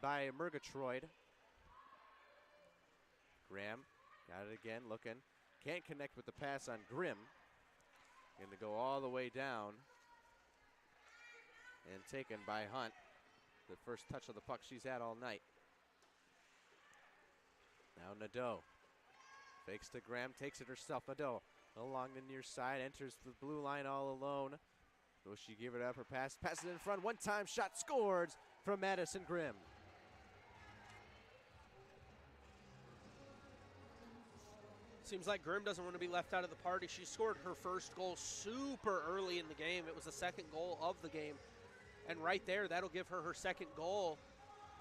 by Murgatroyd. Graham got it again, looking. Can't connect with the pass on Grimm. Going to go all the way down. And taken by Hunt. The first touch of the puck she's had all night. Now Nadeau. Fakes to Graham, takes it herself. Nadeau along the near side, enters the blue line all alone. Will she give it up? Her pass, passes it in front. One-time shot, scores from Madison Grimm. Seems like Grimm doesn't want to be left out of the party. She scored her first goal super early in the game. It was the second goal of the game. And right there, that'll give her her 2nd goal.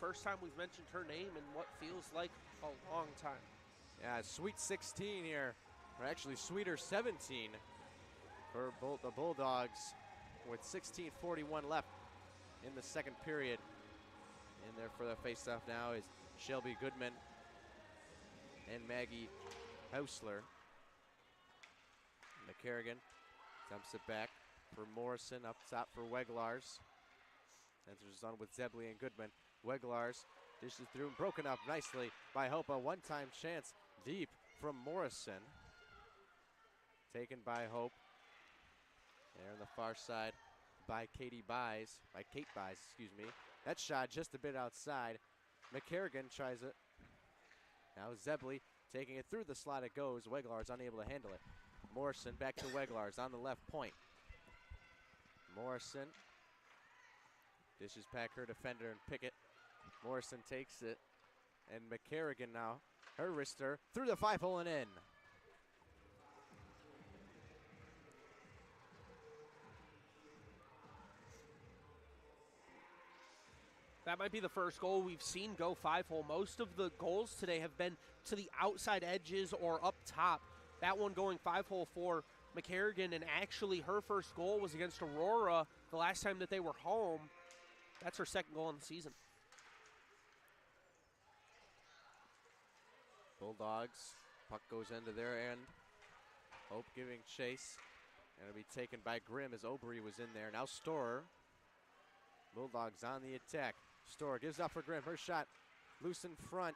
First time we've mentioned her name in what feels like a long time. Yeah, sweet 16 here, or actually sweeter 17 for the Bulldogs with 16:41 left in the 2nd period. In there for the faceoff now is Shelby Goodman and Maggie Hausler. McCarrigan dumps it back for Morrison, up top for Weglars. Enters on with Zebley and Goodman. Weglars dishes through and broken up nicely by Hope. A one-time chance deep from Morrison. Taken by Hope. There on the far side by Kate Buys, excuse me. That shot just a bit outside. McCarrigan tries it. Now Zebley taking it through the slot, it goes. Weglars unable to handle it. Morrison back to Weglars on the left point. Morrison dishes back her defender and Pickett. Morrison takes it. And McCarrigan now, her wrister, through the 5-hole and in. That might be the first goal we've seen go 5-hole. Most of the goals today have been to the outside edges or up top. That one going 5-hole for McCarrigan, and actually her first goal was against Aurora the last time that they were home. That's her second goal in the season. Bulldogs, puck goes into their end. Hope giving chase. Going to be taken by Grimm as Obrey was in there. Now Storer. Bulldogs on the attack. Storer gives up for Grimm. Her shot loose in front.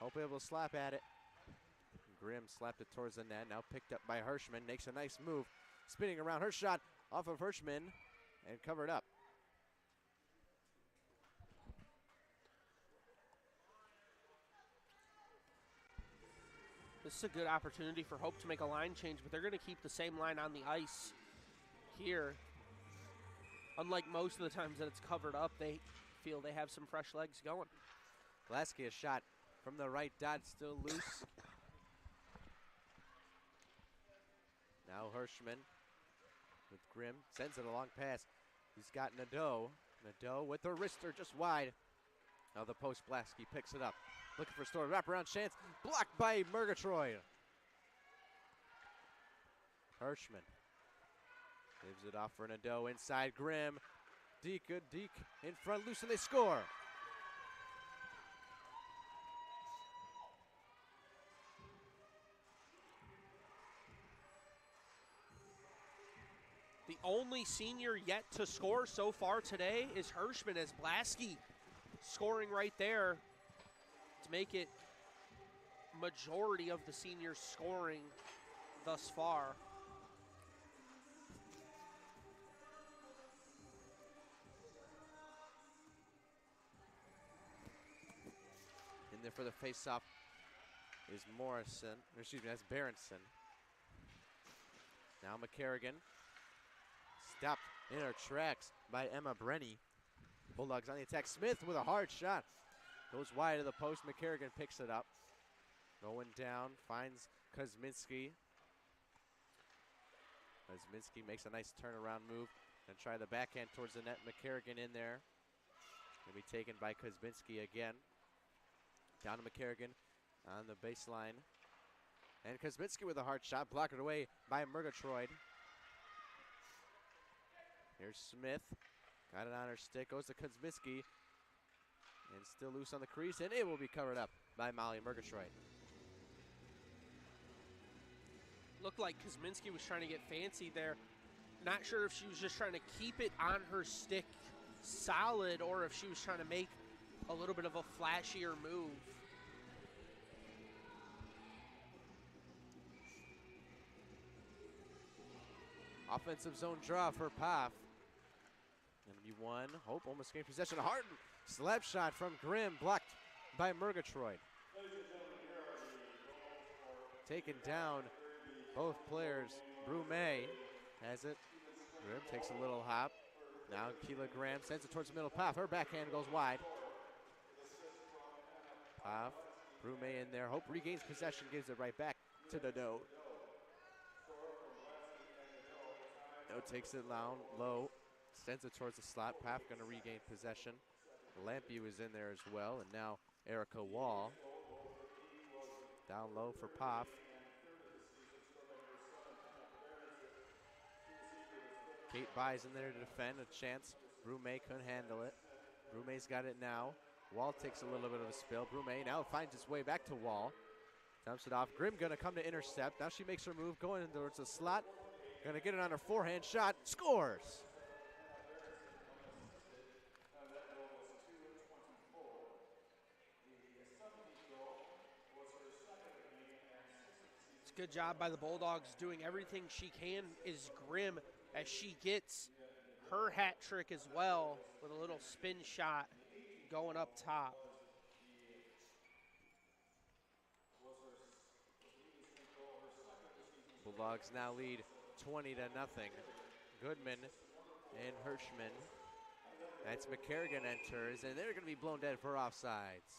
Hope able to slap at it. Grimm slapped it towards the net. Now picked up by Hirschman. Makes a nice move. Spinning around. Her shot off of Hirschman and covered up. This is a good opportunity for Hope to make a line change, but they're going to keep the same line on the ice here. Unlike most of the times that it's covered up, they feel they have some fresh legs going. Lasky, a shot from the right dot, still loose. Now Hirschman with Grimm, sends it a long pass. He's got Nadeau. Nadeau with the wrister just wide. Now the post, Blasky picks it up. Looking for Storer, wraparound chance, blocked by Murgatroyd. Hirschman gives it off for Nadeau inside Grimm. Deke in front, loose, and they score. The only senior yet to score so far today is Hirschman, as Blasky scoring right there to make it majority of the seniors scoring thus far. In there for the face-off is Morrison, or excuse me, that's Berenson. Now McCarrigan, stopped in her tracks by Emma Brenny. Bulldogs on the attack. Smith with a hard shot. Goes wide of the post. McCarrigan picks it up. Going down, finds Kuzminski. Kuzminski makes a nice turnaround move and try the backhand towards the net. McCarrigan in there. Going to be taken by Kuzminski again. Down to McCarrigan on the baseline. And Kuzminski with a hard shot, blocked away by Murgatroyd. Here's Smith. Got it on her stick, goes to Kuzminski. And still loose on the crease, and it will be covered up by Molly Murgatroyd. Looked like Kuzminski was trying to get fancy there. Not sure if she was just trying to keep it on her stick solid or if she was trying to make a little bit of a flashier move. Offensive zone draw for Poff. Gonna be one. Hope almost gained possession. Harden, slap shot from Grimm, blocked by Murgatroyd. Taken down, both players. Brume has it. Grimm takes a little hop. Now Keela Graham sends it towards the middle. Poff, her backhand goes wide. Poff, Brume in there. Hope regains possession, gives it right back to Nadeau. Nadeau takes it down low. Sends it towards the slot. Poff going to regain possession. Lampy was in there as well, and now Erica Wall. Down low for Poff. Kate buys in there to defend, a chance. Brume couldn't handle it. Brume's got it now. Wall takes a little bit of a spill. Brume now finds its way back to Wall. Dumps it off. Grimm going to come to intercept. Now she makes her move, going towards the slot. Going to get it on her forehand shot. Scores! Good job by the Bulldogs, doing everything she can is Grimm as she gets her hat trick as well with a little spin shot going up top. Bulldogs now lead 20-0. Goodman and Hirschman. That's McCarrigan enters, and they're going to be blown dead for offsides.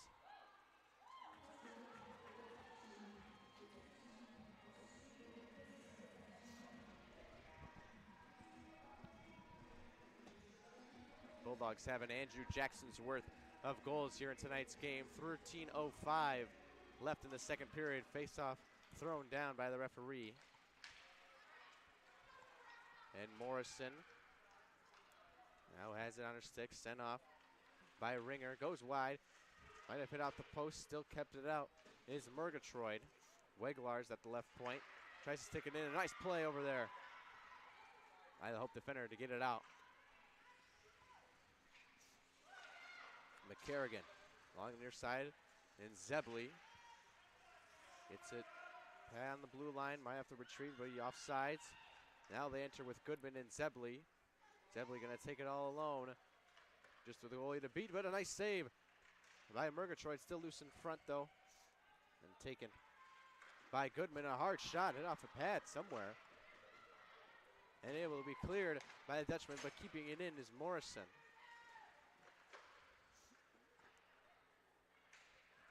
Bulldogs have an Andrew Jackson's worth of goals here in tonight's game. 13:05 left in the second period. Face-off thrown down by the referee. And Morrison now has it on her stick, sent off by Ringer. Goes wide. Might have hit out the post, still kept it out. Is Murgatroyd. Weglars at the left point. Tries to stick it in. A nice play over there by the Hope defender to get it out. McCarrigan along the near side. And Zebley gets it on the blue line. Might have to retreat, but he offsides. Now they enter with Goodman and Zebley. Zebley going to take it all alone. Just with the goalie to beat, but a nice save by Murgatroyd. Still loose in front, though. And taken by Goodman. A hard shot, hit off a pad somewhere. And able to be cleared by the Dutchman, but keeping it in is Morrison.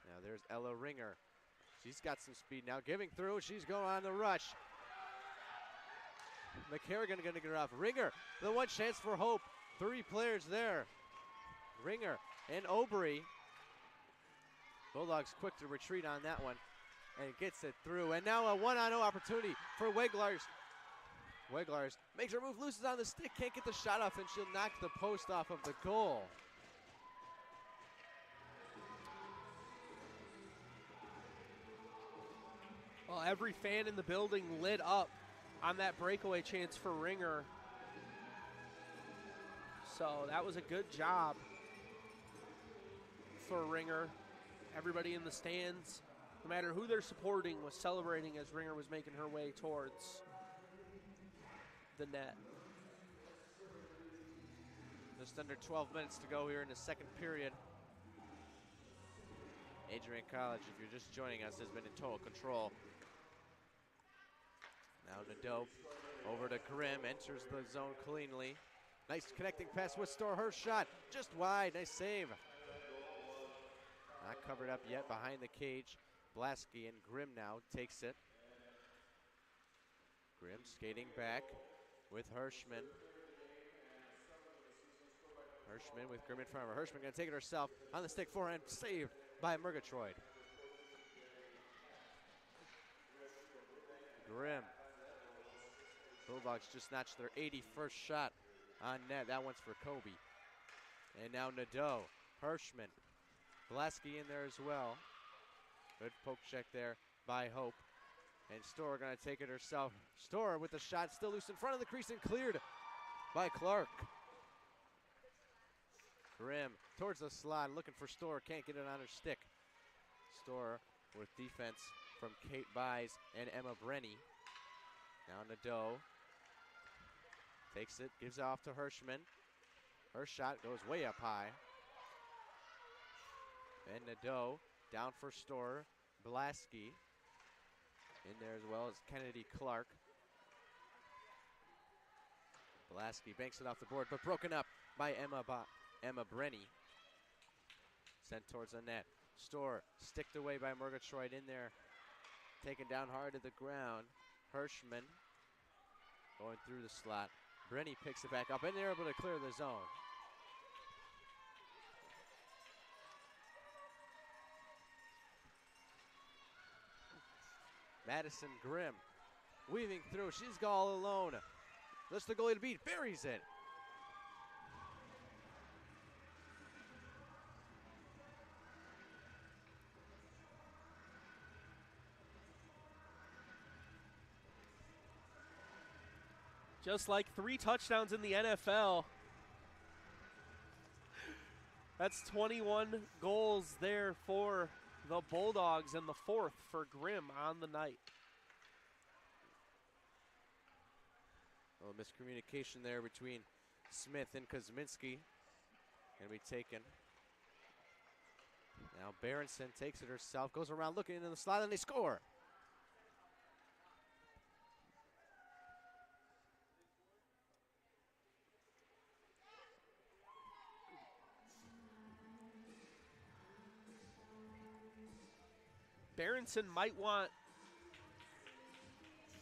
Now there's Ella Ringer. She's got some speed now, giving through. She's going on the rush. McCarrigan going to get her off. Ringer, the one chance for Hope. 3 players there. Ringer and Obrey. Bulldogs quick to retreat on that one and gets it through. And now a 1-on-0 opportunity for Weglars. Weglars makes her move, loses on the stick, can't get the shot off, and she'll knock the post off of the goal. Well, every fan in the building lit up on that breakaway chance for Ringer. So that was a good job for Ringer. Everybody in the stands, no matter who they're supporting, was celebrating as Ringer was making her way towards the net. Just under 12 minutes to go here in the second period. Adrian College, if you're just joining us, has been in total control. Now Nadeau over to Grimm, enters the zone cleanly. Nice connecting pass with Storr. Her shot just wide. Nice save. Not covered up yet behind the cage. Blasky and Grimm now takes it. Grimm skating back with Hirschman. Hirschman with Grimm in front of her. Hirschman going to take it herself on the stick forehand, saved by Murgatroyd. Grimm. Bulldogs just notched their 81st shot on net. That one's for Kobe. And now Nadeau. Hirschman. Blasky in there as well. Good poke check there by Hope. And Storr going to take it herself. Storr with the shot still loose in front of the crease and cleared by Clark. Grimm towards the slot, looking for Storr. Can't get it on her stick. Storr with defense from Kate Buys and Emma Brenny. Now Nadeau takes it, gives it off to Hirschman. Her shot goes way up high. And Nadeau down for Storr. Blasky in there as well as Kennedy Clark. Blasky banks it off the board, but broken up by Emma Brenny. Sent towards the net. Storr sticked away by Murgatroyd in there. Taken down hard to the ground. Hirschman going through the slot. Brenny picks it back up, and they're able to clear the zone. Madison Grimm weaving through. She's all alone. Lets the goalie to beat. Buries it. Just like 3 touchdowns in the NFL. That's 21 goals there for the Bulldogs, and the 4th for Grimm on the night. A little miscommunication there between Smith and Kosminski. Gonna be taken. Now Berenson takes it herself, goes around looking into the slot, and they score. Berenson might want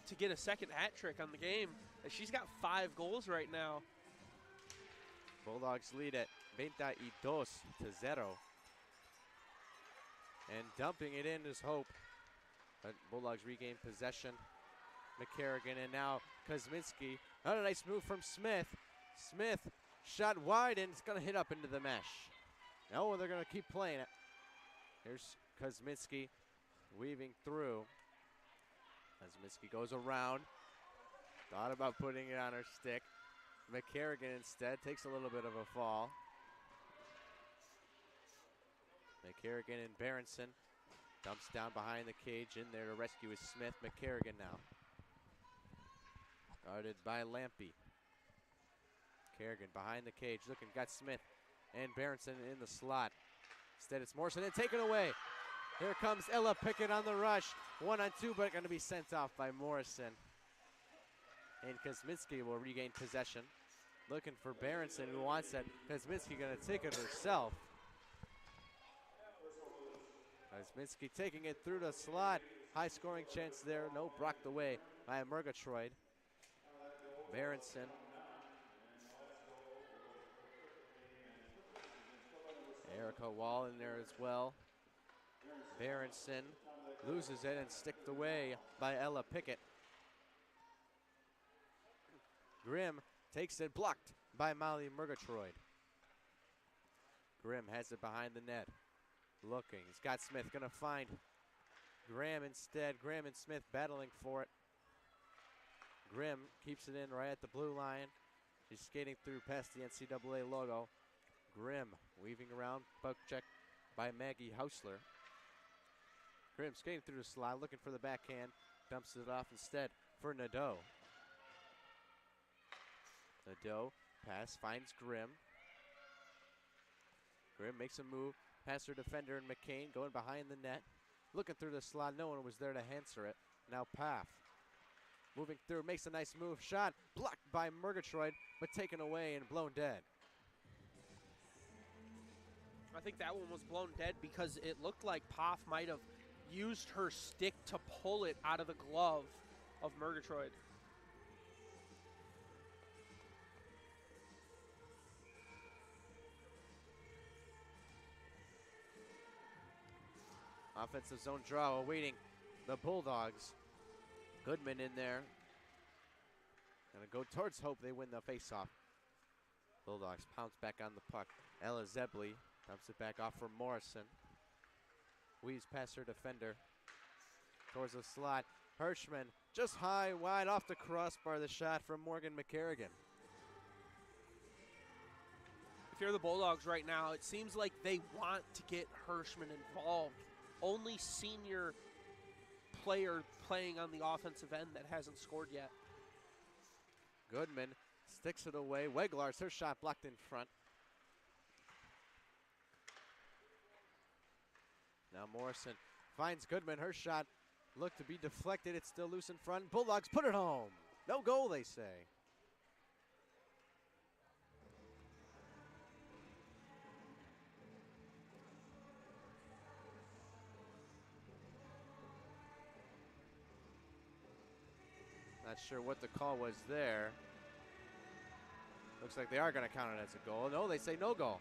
to get a second hat trick on the game, as she's got 5 goals right now. Bulldogs lead at 22-0. And dumping it in is Hope. But Bulldogs regain possession. McCarrigan and now Kosminski. Not a nice move from Smith. Smith shot wide and it's going to hit up into the mesh. No, they're going to keep playing it. Here's Kosminski weaving through. Kosminski goes around. Thought about putting it on her stick. McCarrigan instead takes a little bit of a fall. McCarrigan and Berenson. Dumps down behind the cage. In there to rescue is Smith. McCarrigan now. Guarded by Lampy. Kerrigan behind the cage. Looking, got Smith and Berenson in the slot. Instead it's Morrison and taken away. Here comes Ella Pickett on the rush. 1-on-2, but going to be sent off by Morrison. And Kosminski will regain possession. Looking for Berenson who wants it. Kosminski going to take it herself. Kosminski taking it through the slot. High scoring chance there. No, blocked away by Murgatroyd. Berenson. Erica Wall in there as well. Berenson loses it and sticked away by Ella Pickett. Grimm takes it, blocked by Molly Murgatroyd. Grimm has it behind the net. Looking, he's got Smith, gonna find Graham instead. Graham and Smith battling for it. Grimm keeps it in right at the blue line. She's skating through past the NCAA logo. Grimm weaving around, poke check by Maggie Hausler. Grimm skating through the slot, looking for the backhand. Dumps it off instead for Nadeau. Nadeau pass, finds Grimm. Grimm makes a move, past her defender and McCain going behind the net. Looking through the slot, no one was there to answer it. Now Paff moving through, makes a nice move, shot blocked by Murgatroyd, but taken away and blown dead. I think that one was blown dead because it looked like Paff might have used her stick to pull it out of the glove of Murgatroyd. Offensive zone draw awaiting the Bulldogs. Goodman in there. Gonna go towards Hope. They win the faceoff. Bulldogs pounce back on the puck. Ella Zebley dumps it back off for Morrison. Weaves past her defender. Towards the slot. Hirschman just high, wide off the crossbar. The shot from Morgan McCarrigan. If you're the Bulldogs right now, it seems like they want to get Hirschman involved. Only senior player playing on the offensive end that hasn't scored yet. Goodman sticks it away. Weglars, her shot blocked in front. Now Morrison finds Goodman. Her shot looked to be deflected. It's still loose in front. Bulldogs put it home. No goal, they say. Not sure what the call was there. Looks like they are going to count it as a goal. No, they say no goal.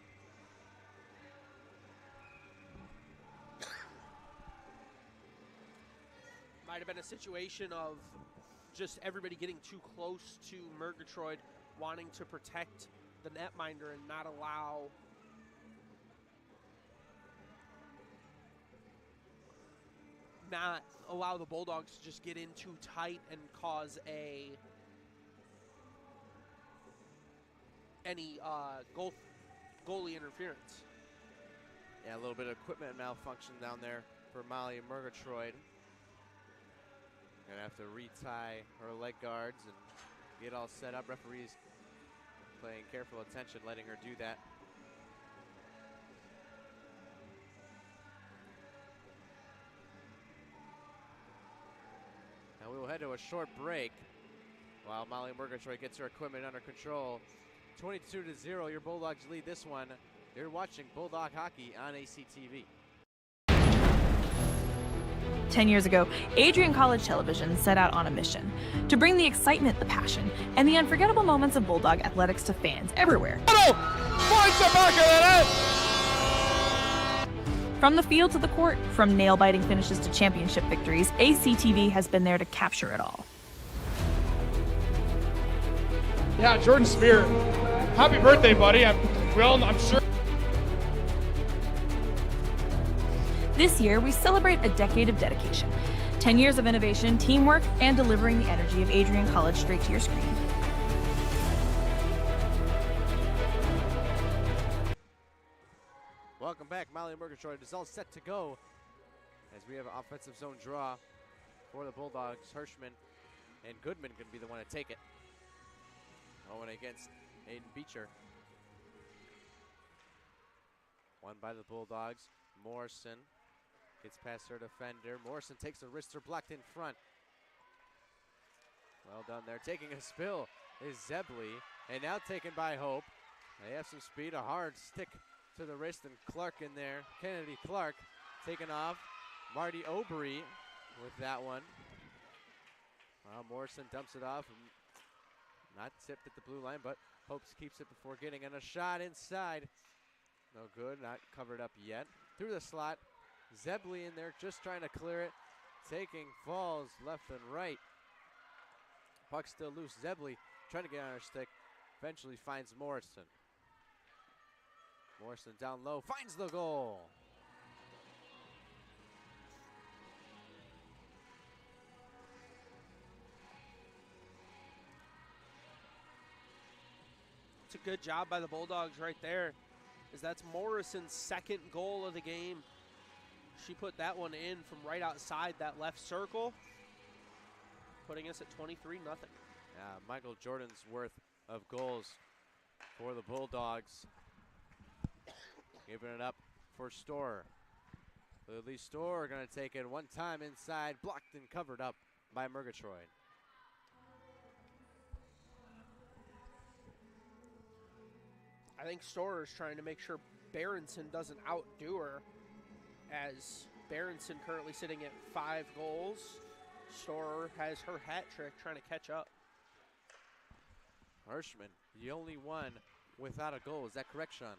Might have been a situation of just everybody getting too close to Murgatroyd, wanting to protect the netminder and not allow the Bulldogs to just get in too tight and cause any goalie interference. Yeah, a little bit of equipment malfunction down there for Molly Murgatroyd. Gonna have to retie her leg guards and get all set up. Referees paying careful attention, letting her do that. Now we will head to a short break while Molly Murgatroyd gets her equipment under control. 22-0, your Bulldogs lead this one. You're watching Bulldog Hockey on ACTV. 10 years ago, Adrian College Television set out on a mission to bring the excitement, the passion, and the unforgettable moments of Bulldog athletics to fans everywhere. From the field to the court, from nail-biting finishes to championship victories, ACTV has been there to capture it all. Yeah, Jordan Spear, happy birthday, buddy. I'm sure. This year, we celebrate a decade of dedication, 10 years of innovation, teamwork, and delivering the energy of Adrian College straight to your screen. Welcome back. Molly Murgatroyd is all set to go as we have an offensive zone draw for the Bulldogs. Hirschman and Goodman going to be the one to take it. Owen against Aiden Beecher. Won by the Bulldogs. Morrison gets past her defender. Morrison takes a wrister, blocked in front. Well done there. Taking a spill is Zebley, and now taken by Hope. They have some speed, a hard stick to the wrist, and Clark in there. Kennedy Clark taken off. Marty Obery with that one. Well, Morrison dumps it off. Not tipped at the blue line, but Hopes keeps it before getting in a shot inside. No good, not covered up yet. Through the slot, Zebley in there just trying to clear it. Taking falls left and right. Puck still loose. Zebley trying to get on her stick. Eventually finds Morrison. Morrison down low, finds the goal. It's a good job by the Bulldogs right there, as that's Morrison's second goal of the game. She put that one in from right outside that left circle, putting us at 23-0. Michael Jordan's worth of goals for the Bulldogs. Giving it up for Storer. Lily Storer going to take it one time inside, blocked and covered up by Murgatroyd. I think Storer is trying to make sure Berenson doesn't outdo her, as Berenson currently sitting at 5 goals. Storer has her hat trick trying to catch up. Hirschman, the only one without a goal. Is that correct, Sean?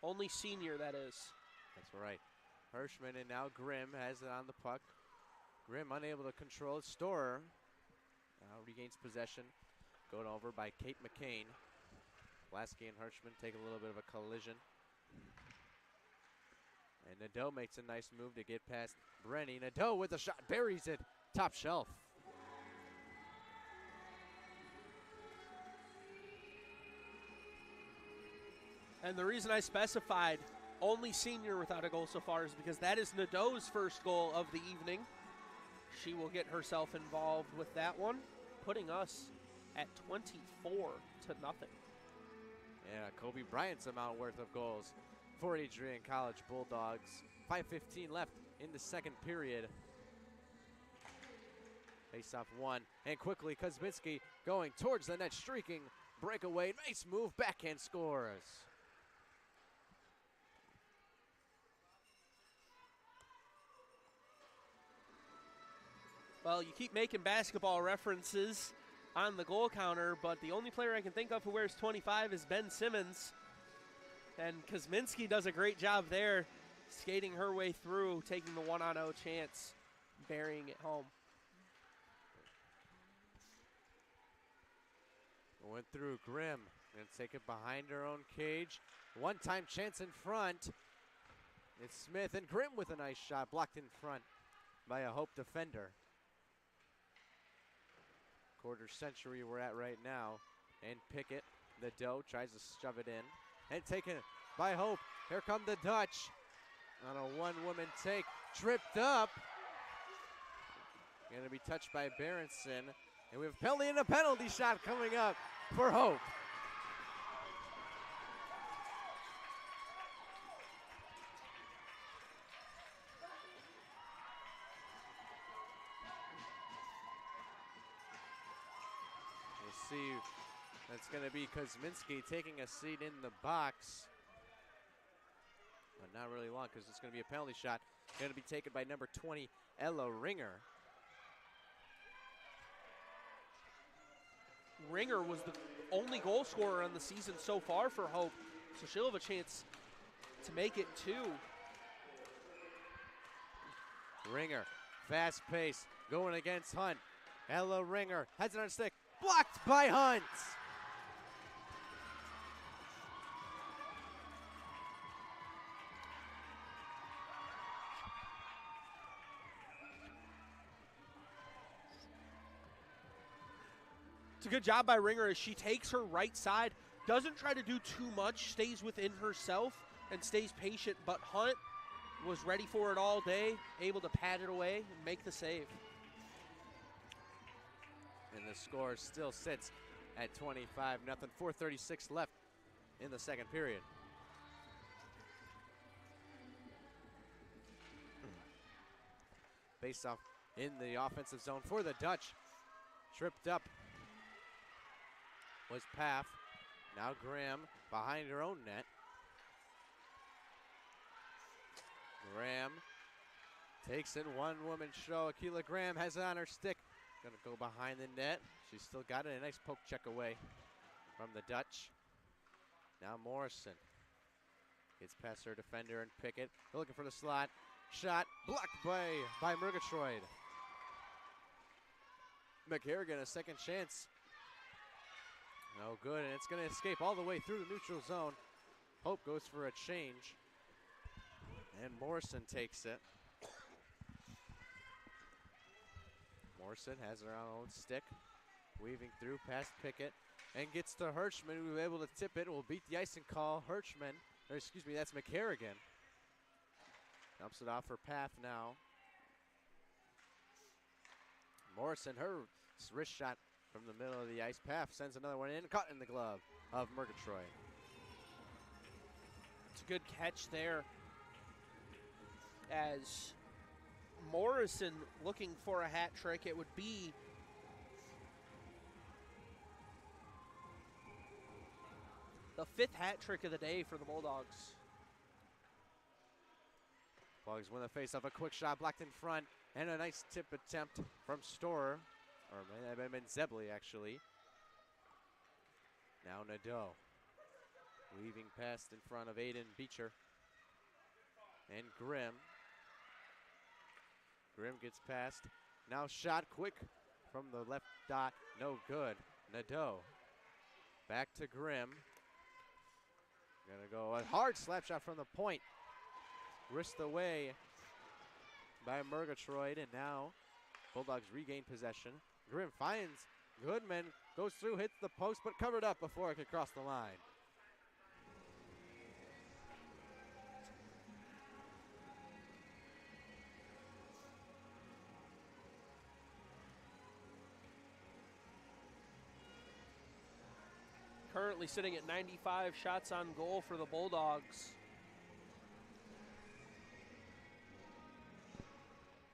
Only senior, that is. That's right. Hirschman, and now Grimm has it on the puck. Grimm unable to control it. Storer now regains possession. Going over by Kate McCain. Lasky and Hirschman take a little bit of a collision. And Nadeau makes a nice move to get past Brenny. Nadeau with a shot, buries it, top shelf. And the reason I specified only senior without a goal so far is because that is Nadeau's first goal of the evening. She will get herself involved with that one, putting us at 24-0. Yeah, Kobe Bryant's amount worth of goals for Adrian College Bulldogs. 5:15 left in the second period. Face-off one, and quickly Kuzminski going towards the net, streaking, breakaway, nice move, backhand scores. Well, you keep making basketball references on the goal counter, but the only player I can think of who wears 25 is Ben Simmons. And Kuzminski does a great job there, skating her way through, taking the 1-on-0 chance, burying it home. Went through Grimm, and take it behind her own cage. One-time chance in front. It's Smith, and Grimm with a nice shot, blocked in front by a Hope defender. Quarter century we're at right now. And Pickett, the Doe, tries to shove it in. And taken by Hope. Here come the Dutch. On a one-woman take. Tripped up. Going to be touched by Berenson. And we have penalty and a penalty shot coming up for Hope. See, that's going to be Kuzminski taking a seat in the box. not really long because it's going to be a penalty shot. Going to be taken by number 20, Ella Ringer. Ringer was the only goal scorer on the season so far for Hope, so she'll have a chance to make it too. Ringer, fast pace, going against Hunt. Ella Ringer has it on stick, blocked by Hunt. It's a good job by Ringer as she takes her right side, doesn't try to do too much, stays within herself and stays patient, but Hunt was ready for it all day, able to pat it away and make the save. And the score still sits at 25-0, 4:36 left in the second period. Face off in the offensive zone for the Dutch. Tripped up was Paff. Now Graham behind her own net. Graham takes it, one-woman show. Akila Graham has it on her stick. Gonna go behind the net. She's still got it. A nice poke check away from the Dutch. Now Morrison gets past her defender and Pickett. They're looking for the slot. Shot blocked by Murgatroyd. McCarrigan, a second chance. No good, and it's going to escape all the way through the neutral zone. Hope goes for a change. And Morrison takes it. Morrison has her on her own stick. Weaving through past Pickett. And gets to Hirschman, who was able to tip it. Will beat the icing call. Hirschman, or excuse me, that's McCarrigan. Dumps it off for Paff now. Morrison, her wrist shot from the middle of the ice. Paff sends another one in, caught in the glove of Murgatroyd. It's a good catch there as Morrison looking for a hat trick. It would be the 5th hat trick of the day for the Bulldogs. Bulldogs win the face-off, a quick shot blocked in front, and a nice tip attempt from Storer. Or it might have been Zebley, actually. Now Nadeau. Weaving past in front of Aiden Beecher. And Grimm. Grimm gets past. Now shot quick from the left dot. No good. Nadeau. Back to Grimm. Gonna go a hard slap shot from the point. Wrist away by Murgatroyd, and now Bulldogs regain possession. Grimm finds Goodman, goes through, hits the post, but covered up before it could cross the line. Currently sitting at 95 shots on goal for the Bulldogs.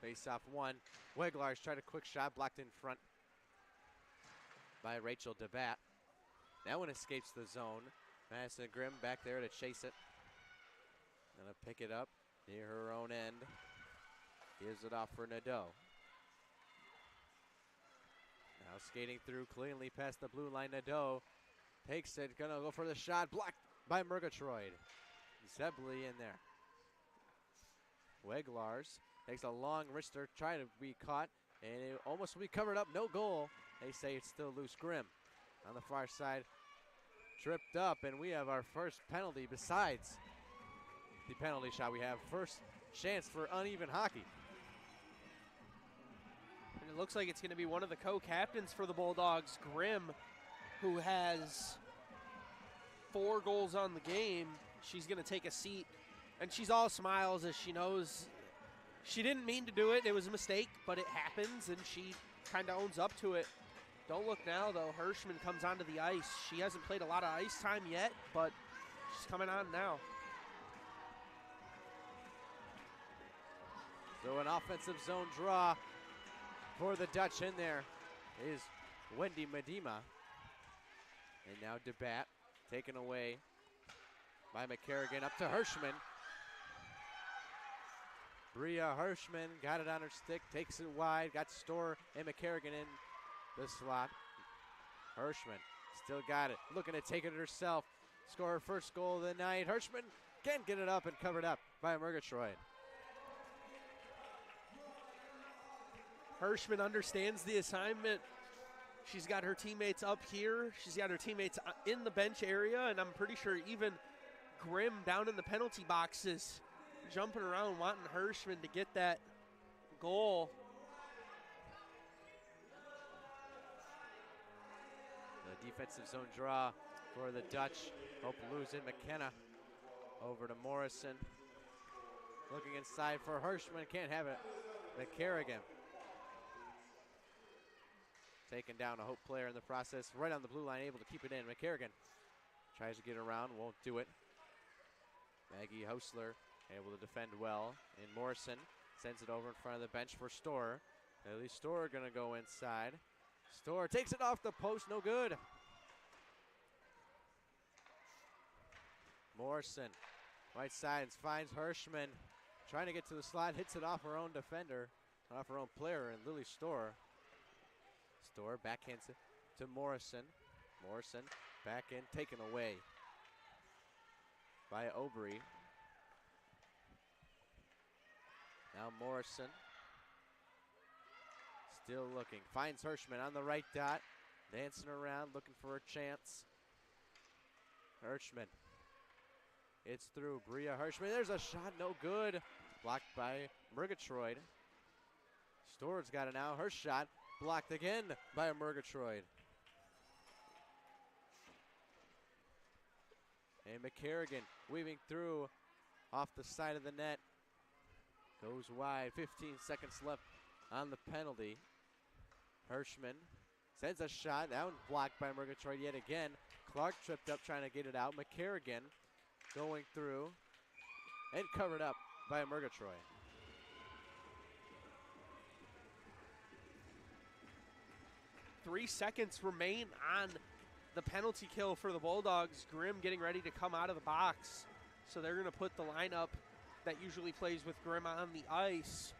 Face off one. Weglars tried a quick shot, blocked in front by Rachel DeBat. That one escapes the zone. Madison Grimm back there to chase it. Gonna pick it up near her own end. Gives it off for Nadeau. Now skating through cleanly past the blue line. Nadeau takes it, gonna go for the shot, blocked by Murgatroyd. Zebley in there. Weglars takes a long wrister, trying to be caught, and it almost will be covered up. No goal. They say it's still loose. Grimm on the far side, tripped up, and we have our first penalty besides the penalty shot. We have first chance for uneven hockey. And it looks like it's going to be one of the co-captains for the Bulldogs, Grimm, who has 4 goals on the game. She's going to take a seat, and she's all smiles as she knows she didn't mean to do it. It was a mistake, but it happens, and she kind of owns up to it. Don't look now, though. Hirschman comes onto the ice. She hasn't played a lot of ice time yet, but she's coming on now. So an offensive zone draw for the Dutch in there is Wendy Medema. And now DeBat taken away by McCarrigan up to Hirschman. Bria Hirschman got it on her stick, takes it wide, got Storr and McCarrigan in the slot. Hirschman still got it, looking to take it herself. Score her first goal of the night. Hirschman can't get it up and covered up by Murgatroyd. Hirschman understands the assignment. She's got her teammates up here. She's got her teammates in the bench area, and I'm pretty sure even Grimm down in the penalty box is jumping around wanting Hirschman to get that goal. The defensive zone draw for the Dutch. Hope lose it. McKenna over to Morrison. Looking inside for Hirschman. Can't have it. McCarrigan. Taking down a Hope player in the process. Right on the blue line, able to keep it in. McCarrigan tries to get around. Won't do it. Maggie Hausler able to defend well. And Morrison sends it over in front of the bench for Storr. Lily Storr going to go inside. Storr takes it off the post. No good. Morrison, right side, finds Hirschman. Trying to get to the slot, hits it off her own defender, off her own player, and Lily Storr. Storr backhands it to Morrison. Morrison back in, taken away by Aubry. Now Morrison, still looking, finds Hirschman on the right dot, dancing around, looking for a chance. Hirschman. It's through Bria Hirschman. There's a shot, no good. Blocked by Murgatroyd. Storr's got it now. Her shot blocked again by Murgatroyd. And McCarrigan weaving through off the side of the net. Goes wide. 15 seconds left on the penalty. Hirschman sends a shot. That one blocked by Murgatroyd yet again. Clark tripped up trying to get it out. McCarrigan going through and covered up by Murgatroyd. Three seconds remain on the penalty kill for the Bulldogs. Grimm getting ready to come out of the box. So they're going to put the lineup that usually plays with Grimm on the ice.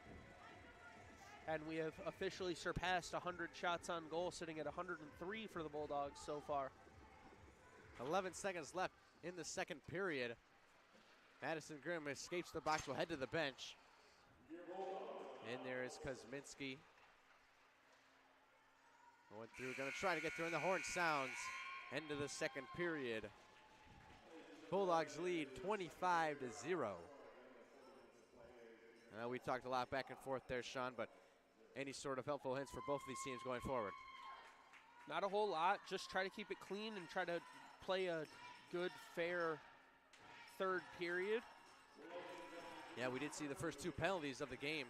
And we have officially surpassed 100 shots on goal, sitting at 103 for the Bulldogs so far. 11 seconds left in the second period. Madison Grimm escapes the box, will head to the bench. And there is Kosminski. Going through, going to try to get through, and the horn sounds. End of the second period. Bulldogs lead 25-0. We talked a lot back and forth there, Sean, but any sort of helpful hints for both of these teams going forward? Not a whole lot. Just try to keep it clean and try to play a good, fair third period. Yeah, we did see the first two penalties of the game.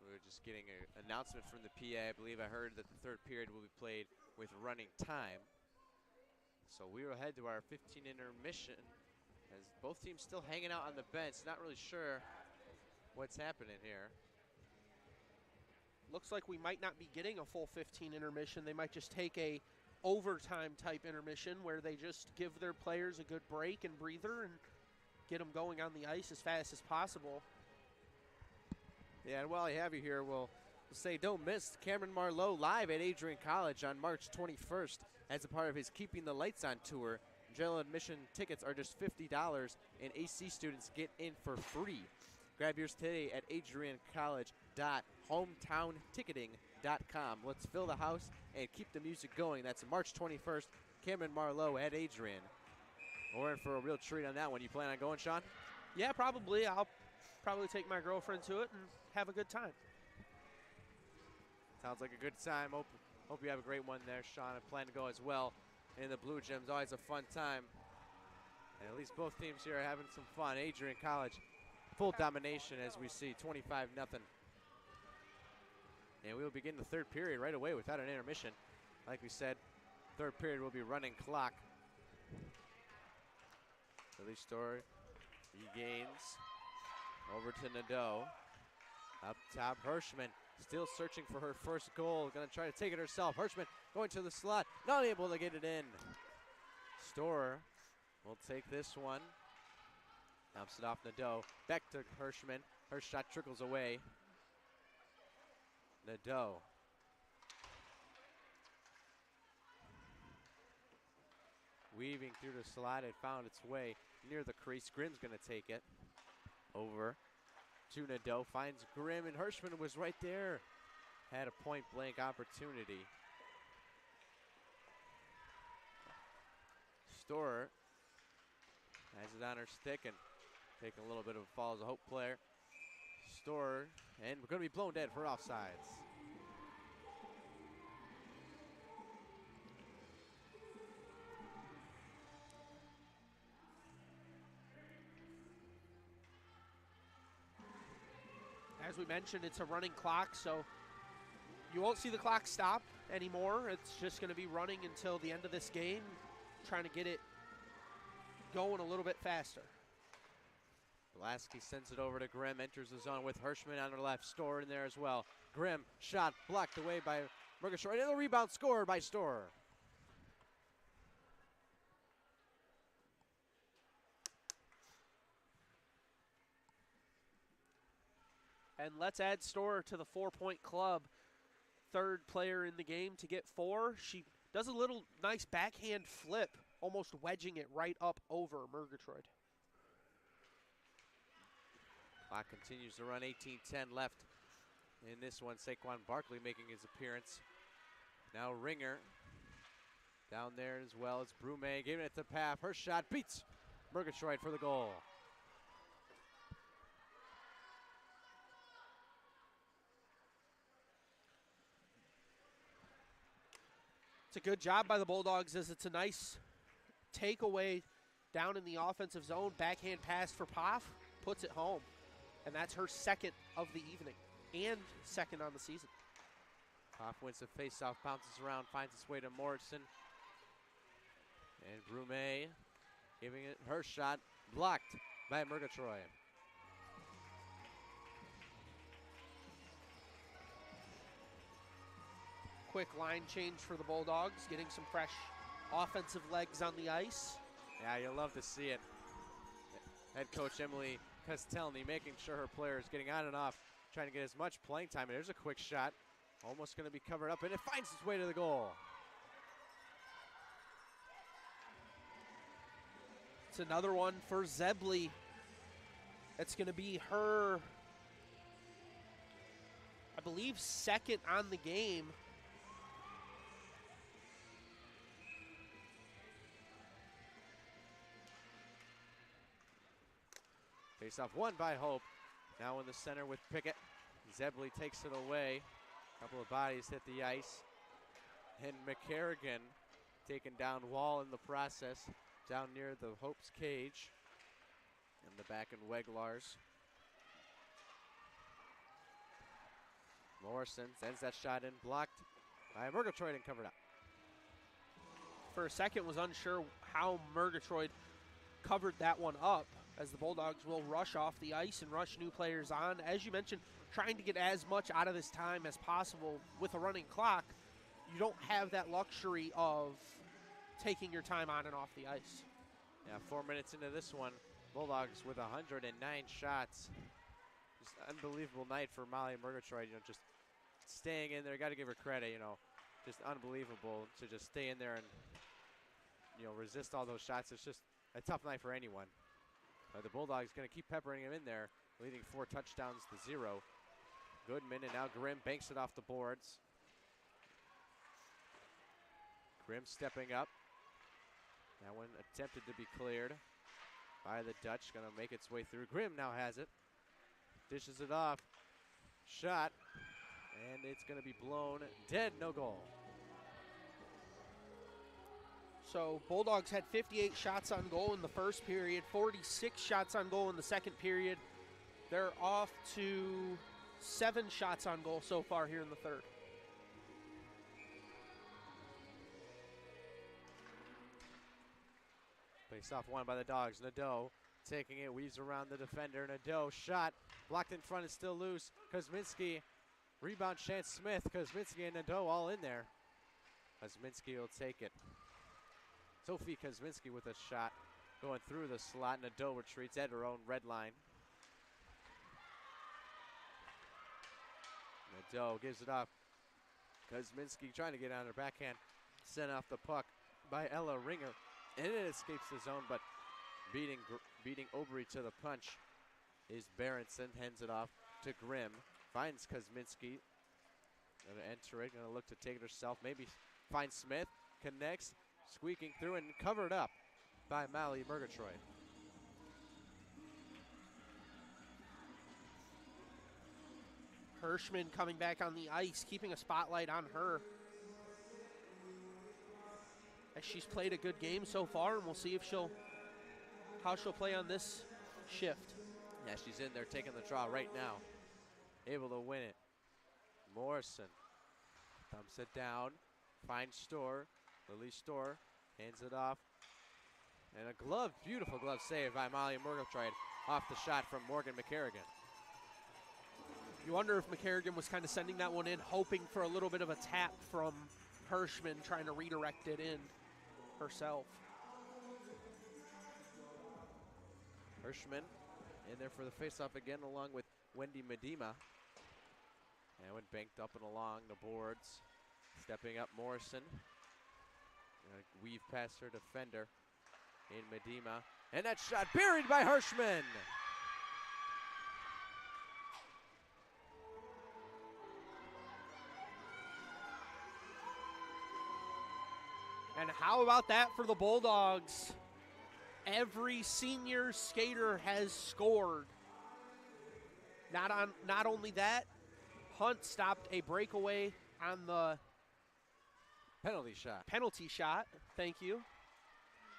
We were just getting an announcement from the PA. I believe I heard that the third period will be played with running time. So we will head to our 15 intermission as both teams still hanging out on the bench. Not really sure what's happening here. Looks like we might not be getting a full 15 intermission. They might just take a overtime type intermission where they just give their players a good break and breather and get them going on the ice as fast as possible. Yeah, and while I have you here, we'll say don't miss Cameron Marlowe live at Adrian College on March 21st as a part of his Keeping the Lights On tour. General admission tickets are just $50 and AC students get in for free. Grab yours today at adriancollege.hometownticketing.com. Let's fill the house and keep the music going. That's March 21st, Cameron Marlowe at Adrian. We're in for a real treat on that one. You plan on going, Sean? Yeah, probably. I'll probably take my girlfriend to it and have a good time. Sounds like a good time. Hope you have a great one there, Sean. I plan to go as well. In the Blue Gyms, always a fun time. And at least both teams here are having some fun. Adrian College, full domination as we see, 25-0. And we will begin the third period right away without an intermission. Like we said, third period will be running clock. Lily Storr regains over to Nadeau. Up top, Hirschman still searching for her first goal. Going to try to take it herself. Hirschman going to the slot, not able to get it in. Storer will take this one. Dumps it off Nadeau. Back to Hirschman. Her shot trickles away. Nadeau. Weaving through the slot, it found its way near the crease. Grimm's going to take it over to Nadeau. Finds Grimm, and Hirschman was right there. Had a point-blank opportunity. Storer has it on her stick and taking a little bit of a fall as a Hope player. Storer, and we're going to be blown dead for offsides. As we mentioned, it's a running clock, so you won't see the clock stop anymore. It's just going to be running until the end of this game, trying to get it going a little bit faster. Lasky sends it over to Grimm, enters the zone with Hirschman on her left. Storer in there as well. Grimm, shot blocked away by Murgatroyd, and the rebound scored by Storer. And let's add Storer to the 4-point club. Third player in the game to get 4. She does a little nice backhand flip, almost wedging it right up over Murgatroyd. Clock continues to run, 18-10 left in this one. Saquon Barkley making his appearance. Now Ringer down there as well. It's Brume giving it to Paff. Her shot beats Murgatroyd for the goal. It's a good job by the Bulldogs as it's a nice takeaway down in the offensive zone. Backhand pass for Paff, puts it home. And that's her second of the evening and second on the season. Paff wins the faceoff, bounces around, finds its way to Morrison. And Brume giving it her shot, blocked by Murgatroyd. Quick line change for the Bulldogs, getting some fresh offensive legs on the ice. Yeah, you love to see it. Head coach Emily Castellini making sure her players getting on and off, trying to get as much playing time. And there's a quick shot, almost going to be covered up, and it finds its way to the goal. It's another one for Zebley. It's going to be her, I believe, second on the game. Face-off won by Hope. Now in the center with Pickett. Zebley takes it away. A couple of bodies hit the ice. And McCarrigan taken down Wall in the process. Down near the Hope's cage. And the back and Weglars. Morrison sends that shot in, blocked by Murgatroyd and covered up. For a second was unsure how Murgatroyd covered that one up, as the Bulldogs will rush off the ice and rush new players on. As you mentioned, trying to get as much out of this time as possible with a running clock. You don't have that luxury of taking your time on and off the ice. Yeah, 4 minutes into this one, Bulldogs with 109 shots. Just unbelievable night for Molly Murgatroyd, just staying in there. Got to give her credit, just unbelievable to just stay in there and, resist all those shots. It's just a tough night for anyone. The Bulldogs going to keep peppering him in there, leading 4 touchdowns to 0. Goodman, and now Grimm banks it off the boards. Grimm stepping up. That one attempted to be cleared by the Dutch. Going to make its way through. Grimm now has it. Dishes it off. Shot. And it's going to be blown dead. No goal. So Bulldogs had 58 shots on goal in the first period, 46 shots on goal in the second period. They're off to 7 shots on goal so far here in the third. Face off one by the Dogs. Nadeau taking it, weaves around the defender. Nadeau shot, blocked in front, is still loose. Kosminski, rebound chance Smith. Kosminski and Nadeau all in there. Kosminski will take it. Sophie Kosminski with a shot going through the slot. Nadeau retreats at her own red line. Nadeau gives it up. Kosminski trying to get on her backhand. Sent off the puck by Ella Ringer. And it escapes the zone, but beating Obery to the punch is Berenson. Hands it off to Grimm. Finds Kosminski. Gonna enter it, gonna look to take it herself. Maybe find Smith. Connects, squeaking through and covered up by Mally Murgatroyd. Hirschman coming back on the ice, keeping a spotlight on her. As she's played a good game so far, and we'll see if how she'll play on this shift. Yeah, she's in there taking the draw right now. Able to win it. Morrison dumps it down, finds Storr. Lily Storr hands it off. And a glove, beautiful glove save by Molly Murgatroyd off the shot from Morgan McCarrigan. You wonder if McCarrigan was kind of sending that one in, hoping for a little bit of a tap from Hirschman, trying to redirect it in herself. Hirschman in there for the faceoff again, along with Wendy Medema. And went banked up and along the boards. Stepping up Morrison. Gonna weave past her defender in Medema. And that shot buried by Hirschman. And how about that for the Bulldogs? Every senior skater has scored. Not only that, Hunt stopped a breakaway on the penalty shot. Thank you.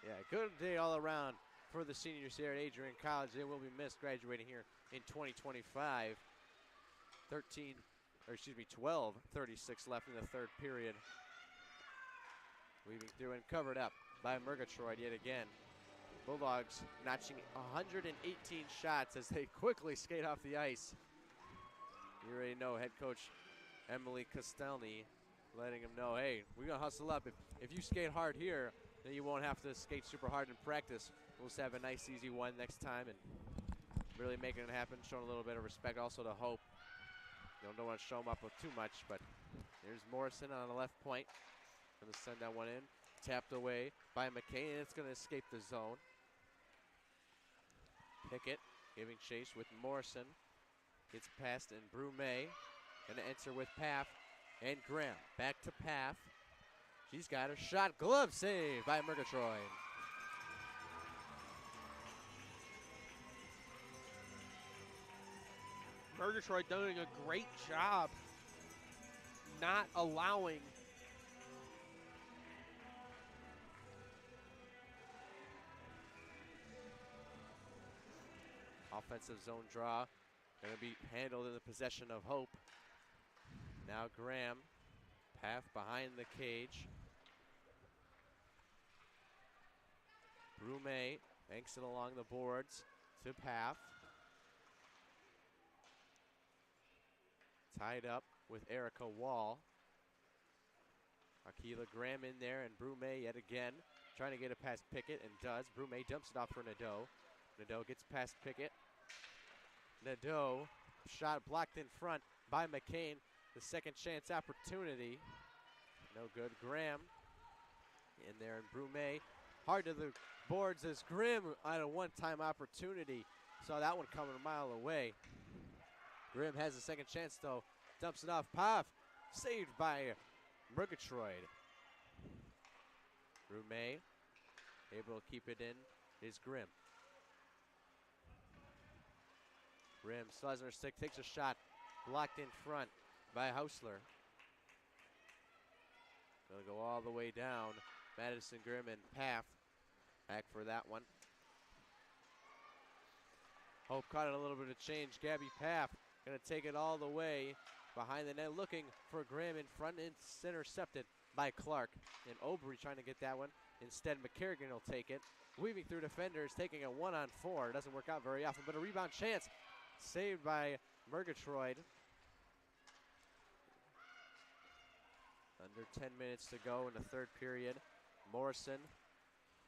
Yeah, good day all around for the seniors here at Adrian College. They will be missed graduating here in 2025. 12:36 left in the third period. Weaving through and covered up by Murgatroyd yet again. Bulldogs notching 118 shots as they quickly skate off the ice. You already know head coach Emily Costelny letting them know, hey, we're going to hustle up. If you skate hard here, then you won't have to skate super hard in practice. We'll just have a nice, easy one next time, and really making it happen, showing a little bit of respect also to Hope. Don't want to show them up with too much, but there's Morrison on the left point. Going to send that one in. Tapped away by McCain, and it's going to escape the zone. Pickett giving chase with Morrison. Gets past and Brumé. Going to enter with Paff and Graham. Back to Paff. She's got her shot. Glove save by Murgatroyd. Murgatroyd doing a great job not allowing offensive zone draw. Going to be handled in the possession of Hope. Now Graham. Path behind the cage. Brumé banks it along the boards to Path. Tied up with Erica Wall. Akila Graham in there, and Brumé yet again trying to get it past Pickett, and does. Brumé dumps it off for Nadeau. Nadeau gets past Pickett. Nadeau, shot blocked in front by McCain. The second chance opportunity. No good. Graham in there, and Brumé hard to the boards as Grimm on a one-time opportunity. Saw that one coming a mile away. Grimm has a second chance though. Dumps it off. Paff saved by Murgatroyd. Brumé able to keep it in is Grimm. Grimm slides on her stick, takes a shot, blocked in front by Hausler. Gonna go all the way down. Madison Grimm and Paff back for that one. Hope caught it a little bit of change. Gabby Paff gonna take it all the way behind the net, looking for Grimm in front. It's intercepted by Clark. And Obery trying to get that one. Instead, McCarrigan will take it. Weaving through defenders, taking a 1-on-4. Doesn't work out very often, but a rebound chance. Saved by Murgatroyd. Under 10 minutes to go in the third period. Morrison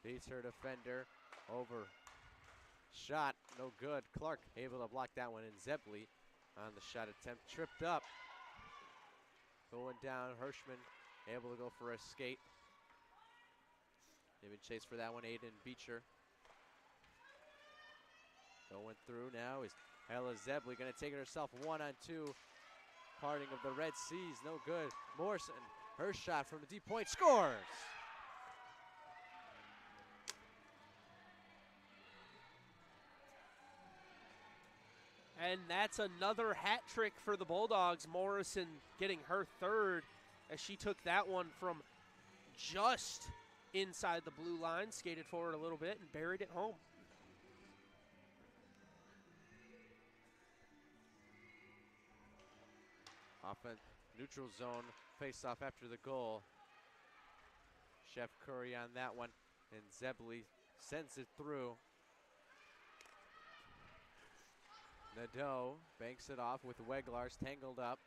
Beats her defender. Over. Shot, no good. Clark able to block that one, and Zebley on the shot attempt. Tripped up. Going down, Hirschman able to go for a skate. Giving chase for that one, Aiden Beecher. Going through now is Ella Zebley, going to take it herself 1-on-2. Parting of the Red Seas, no good. Morrison, her shot from the deep point, scores! And that's another hat trick for the Bulldogs. Morrison getting her third as she took that one from just inside the blue line, skated forward a little bit, and buried it home. Offense, neutral zone, face off after the goal. Chef Curry on that one, and Zebley sends it through. Nadeau banks it off with Weglars tangled up.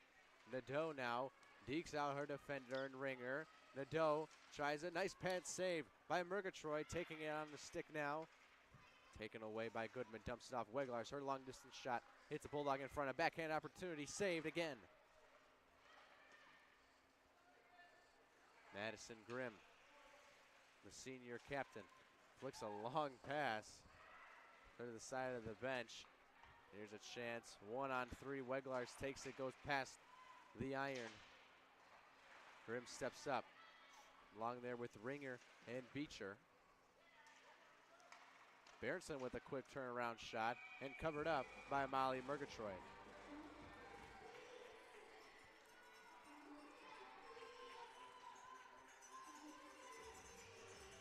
Nadeau now dekes out her defender and Ringer. Nadeau tries a nice pants save by Murgatroyd, taking it on the stick now. Taken away by Goodman, dumps it off Weglars. Her long distance shot hits a Bulldog in front. A backhand opportunity, saved again. Madison Grimm, the senior captain, flicks a long pass to the side of the bench. Here's a chance, 1-on-3. Weglars takes it, goes past the iron. Grimm steps up, along there with Ringer and Beecher. Berenson with a quick turnaround shot and covered up by Molly Murgatroyd.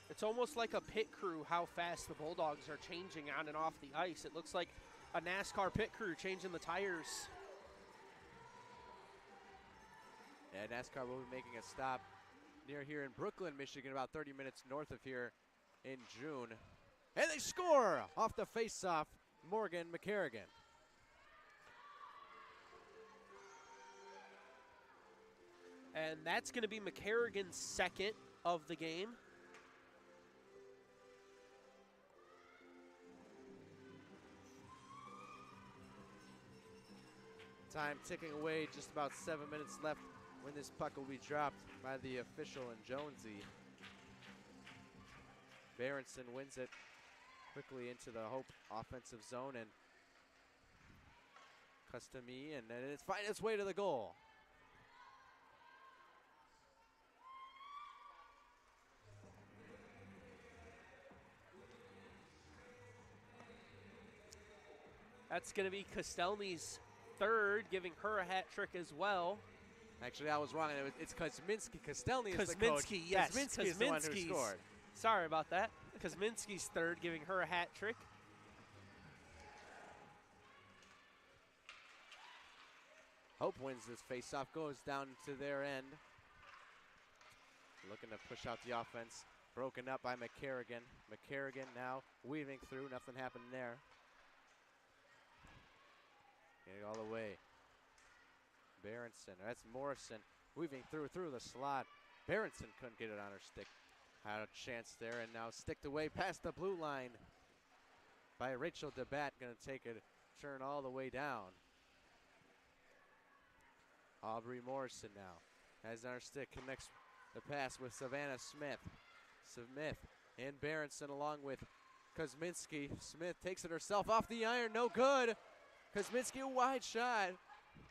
It's almost like a pit crew how fast the Bulldogs are changing on and off the ice. It looks like a NASCAR pit crew changing the tires. Yeah, NASCAR will be making a stop near here in Brooklyn, Michigan, about 30 minutes north of here in June. And they score off the face-off, Morgan McCarrigan. And that's going to be McCarrigan's second of the game. Time ticking away, just about 7 minutes left when this puck will be dropped by the official and Jonesy. Berenson wins it quickly into the Hope offensive zone, and Custamy, and then it's finding its way to the goal. That's going to be Kostelny's third, giving her a hat trick as well. Actually, I was wrong. It's Kosminski. Kostelny is the coach. Kosminski, yes. Kosminski is the one who scored. Sorry about that. Kosminski's third, giving her a hat trick. Hope wins this faceoff, goes down to their end. Looking to push out the offense. Broken up by McCarrigan. McCarrigan now weaving through. Nothing happened there. Getting all the way. Berenson, that's Morrison, weaving through the slot. Berenson couldn't get it on her stick. Had a chance there, and now sticked away past the blue line by Rachel DeBat. Going to take a turn all the way down. Aubrey Morrison now has on her stick, connects the pass with Savannah Smith. Smith and Berenson along with Kosminski. Smith takes it herself off the iron, no good. Kosminski, a wide shot.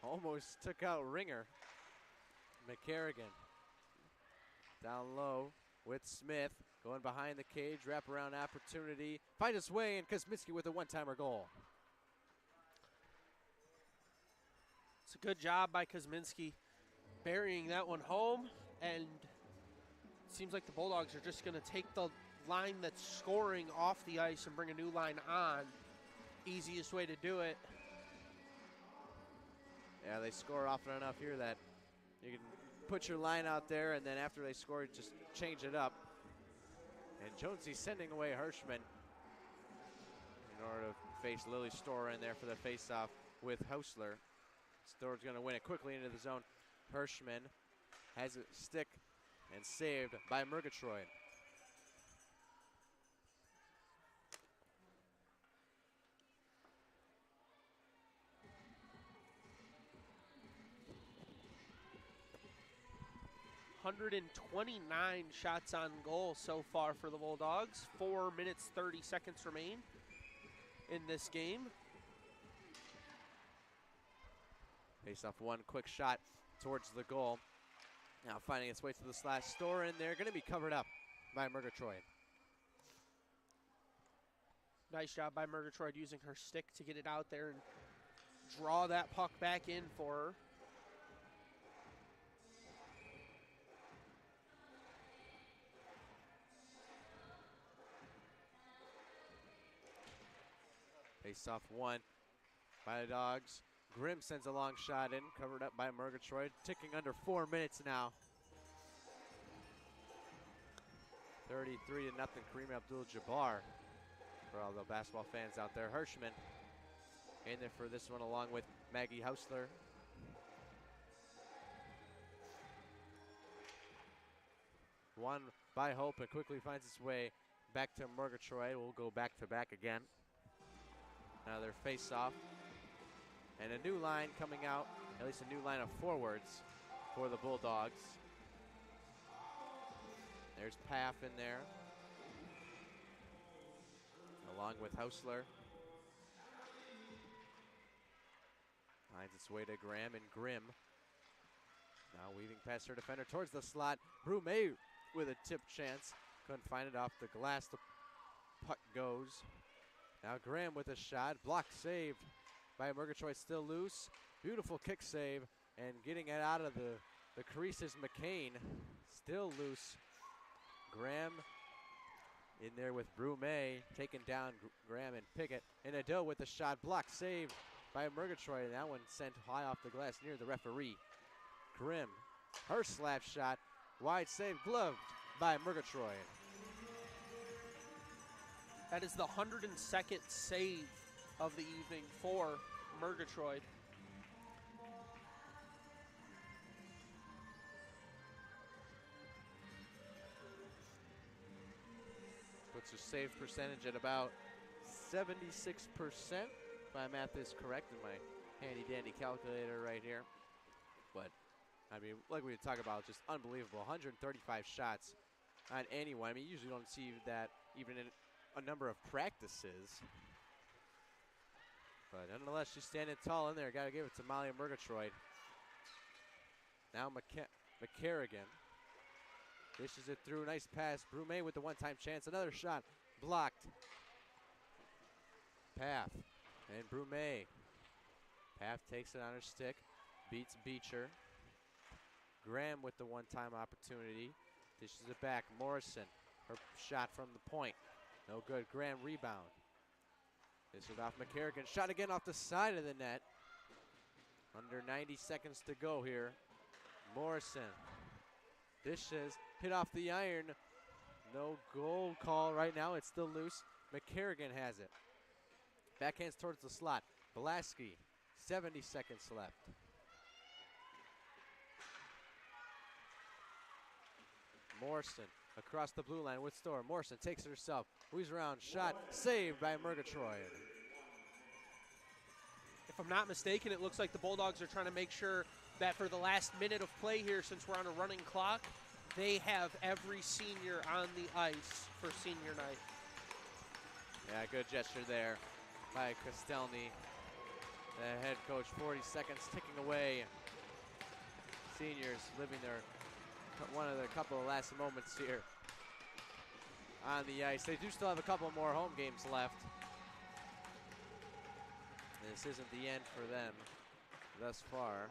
Almost took out Ringer. McCarrigan down low with Smith. Going behind the cage, wraparound opportunity. Find his way, and Kosminski with a one-timer goal. It's a good job by Kosminski burying that one home, and it seems like the Bulldogs are just going to take the line that's scoring off the ice and bring a new line on. Easiest way to do it. Yeah, they score often enough here that you can put your line out there, and then after they score, you just change it up. And Jonesy sending away Hirschman in order to face Lily Storer in there for the faceoff with Hausler. Storer's going to win it quickly into the zone. Hirschman has a stick and saved by Murgatroyd. 129 shots on goal so far for the Bulldogs. 4 minutes, 30 seconds remain in this game. Face off one, quick shot towards the goal. Now finding its way to the slash store, and they're going to be covered up by Murgatroyd. Nice job by Murgatroyd using her stick to get it out there and draw that puck back in for her. Face off one by the Dogs. Grimm sends a long shot in, covered up by Murgatroyd. Ticking under 4 minutes now. 33-0 Kareem Abdul-Jabbar for all the basketball fans out there. Hirschman in there for this one along with Maggie Hausler. One by Hope, and quickly finds its way back to Murgatroyd. We'll go back to back again. Another face-off. And a new line coming out, at least a new line of forwards for the Bulldogs. There's Paff in there, along with Hausler. Finds its way to Graham, and Grimm now weaving past her defender towards the slot. Brume with a tip chance. Couldn't find it off the glass. The puck goes. Now Graham with a shot. Block saved by Murgatroyd, still loose. Beautiful kick save, and getting it out of the crease is McCain. Still loose. Graham in there with Brume, taking down Graham and Pickett. And Ado with the shot, block saved by Murgatroyd, and that one sent high off the glass near the referee. Grimm, her slap shot, wide save, gloved by Murgatroyd. That is the 102nd save of the evening for Murgatroyd. Puts her save percentage at about 76%, if my math is correct in my handy dandy calculator right here. But I mean, like we talk about, just unbelievable. 135 shots on anyone. I mean, you usually don't see that even in a number of practices. But nonetheless, she's standing tall in there. Got to give it to Malia Murgatroyd. Now McCarrigan dishes it through. Nice pass. Brume with the one-time chance. Another shot. Blocked. Paff. And Brume. Paff takes it on her stick. Beats Beecher. Graham with the one-time opportunity. Dishes it back. Morrison. Her shot from the point. No good. Graham rebound. This is off McCarrigan. Shot again off the side of the net. Under 90 seconds to go here. Morrison. Dishes. Hit off the iron. No goal call right now. It's still loose. McCarrigan has it. Backhands towards the slot. Blasky. 70 seconds left. Morrison across the blue line with Storr. Morrison takes it herself. Moves around. Shot. Saved by Murgatroyd. If I'm not mistaken, it looks like the Bulldogs are trying to make sure that for the last minute of play here, since we're on a running clock, they have every senior on the ice for senior night. Yeah, good gesture there by Kostelny. The head coach, 40 seconds ticking away. Seniors living their one of their couple of last moments here on the ice. They do still have a couple more home games left. This isn't the end for them thus far.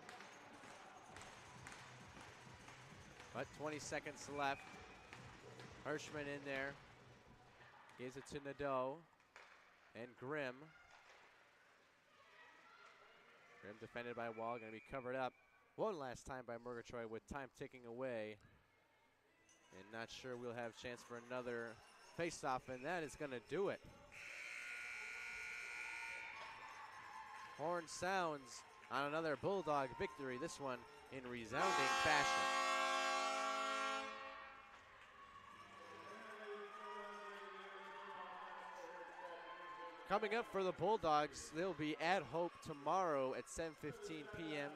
But 20 seconds left. Hirschman in there. Gives it to Nadeau. And Grimm. Grimm defended by Wall, going to be covered up one last time by Murgatroyd with time ticking away. And not sure we'll have a chance for another face-off, and that is going to do it. Horn sounds on another Bulldog victory, this one in resounding fashion. Coming up for the Bulldogs, they'll be at Hope tomorrow at 7:15 p.m.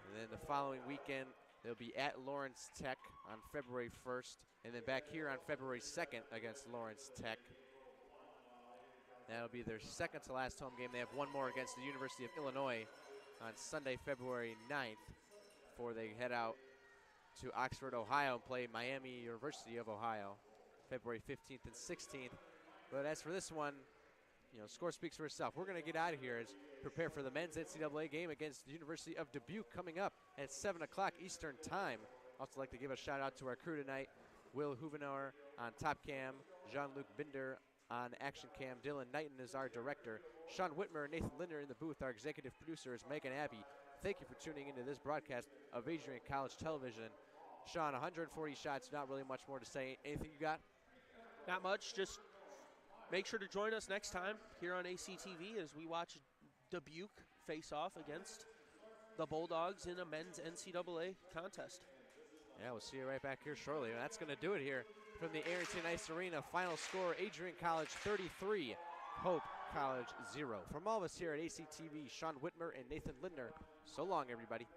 And then the following weekend, They'll be at Lawrence Tech on February 1st, and then back here on February 2nd against Lawrence Tech. That'll be their second to last home game. They have one more against the University of Illinois on Sunday, February 9th, before they head out to Oxford, Ohio, and play Miami University of Ohio, February 15th and 16th. But as for this one, you know, score speaks for itself. We're going to get out of here as prepare for the men's NCAA game against the University of Dubuque coming up at 7 o'clock Eastern Time. Also like to give a shout out to our crew tonight, Will Huvenauer on Top Cam, Jean-Luc Binder on Action Cam, Dylan Knighton is our director, Sean Whitmer and Nathan Linder in the booth. Our executive producer is Megan Abbey. Thank you for tuning into this broadcast of Adrian College Television. Sean, 140 shots, not really much more to say. Anything you got? Not much, just make sure to join us next time here on ACTV as we watch Dubuque face off against the Bulldogs in a men's NCAA contest. Yeah, we'll see you right back here shortly. And that's going to do it here from the Arrington Ice Arena. Final score, Adrian College 33, Hope College 0. From all of us here at ACTV, Sean Whitmer and Nathan Lindner, so long, everybody.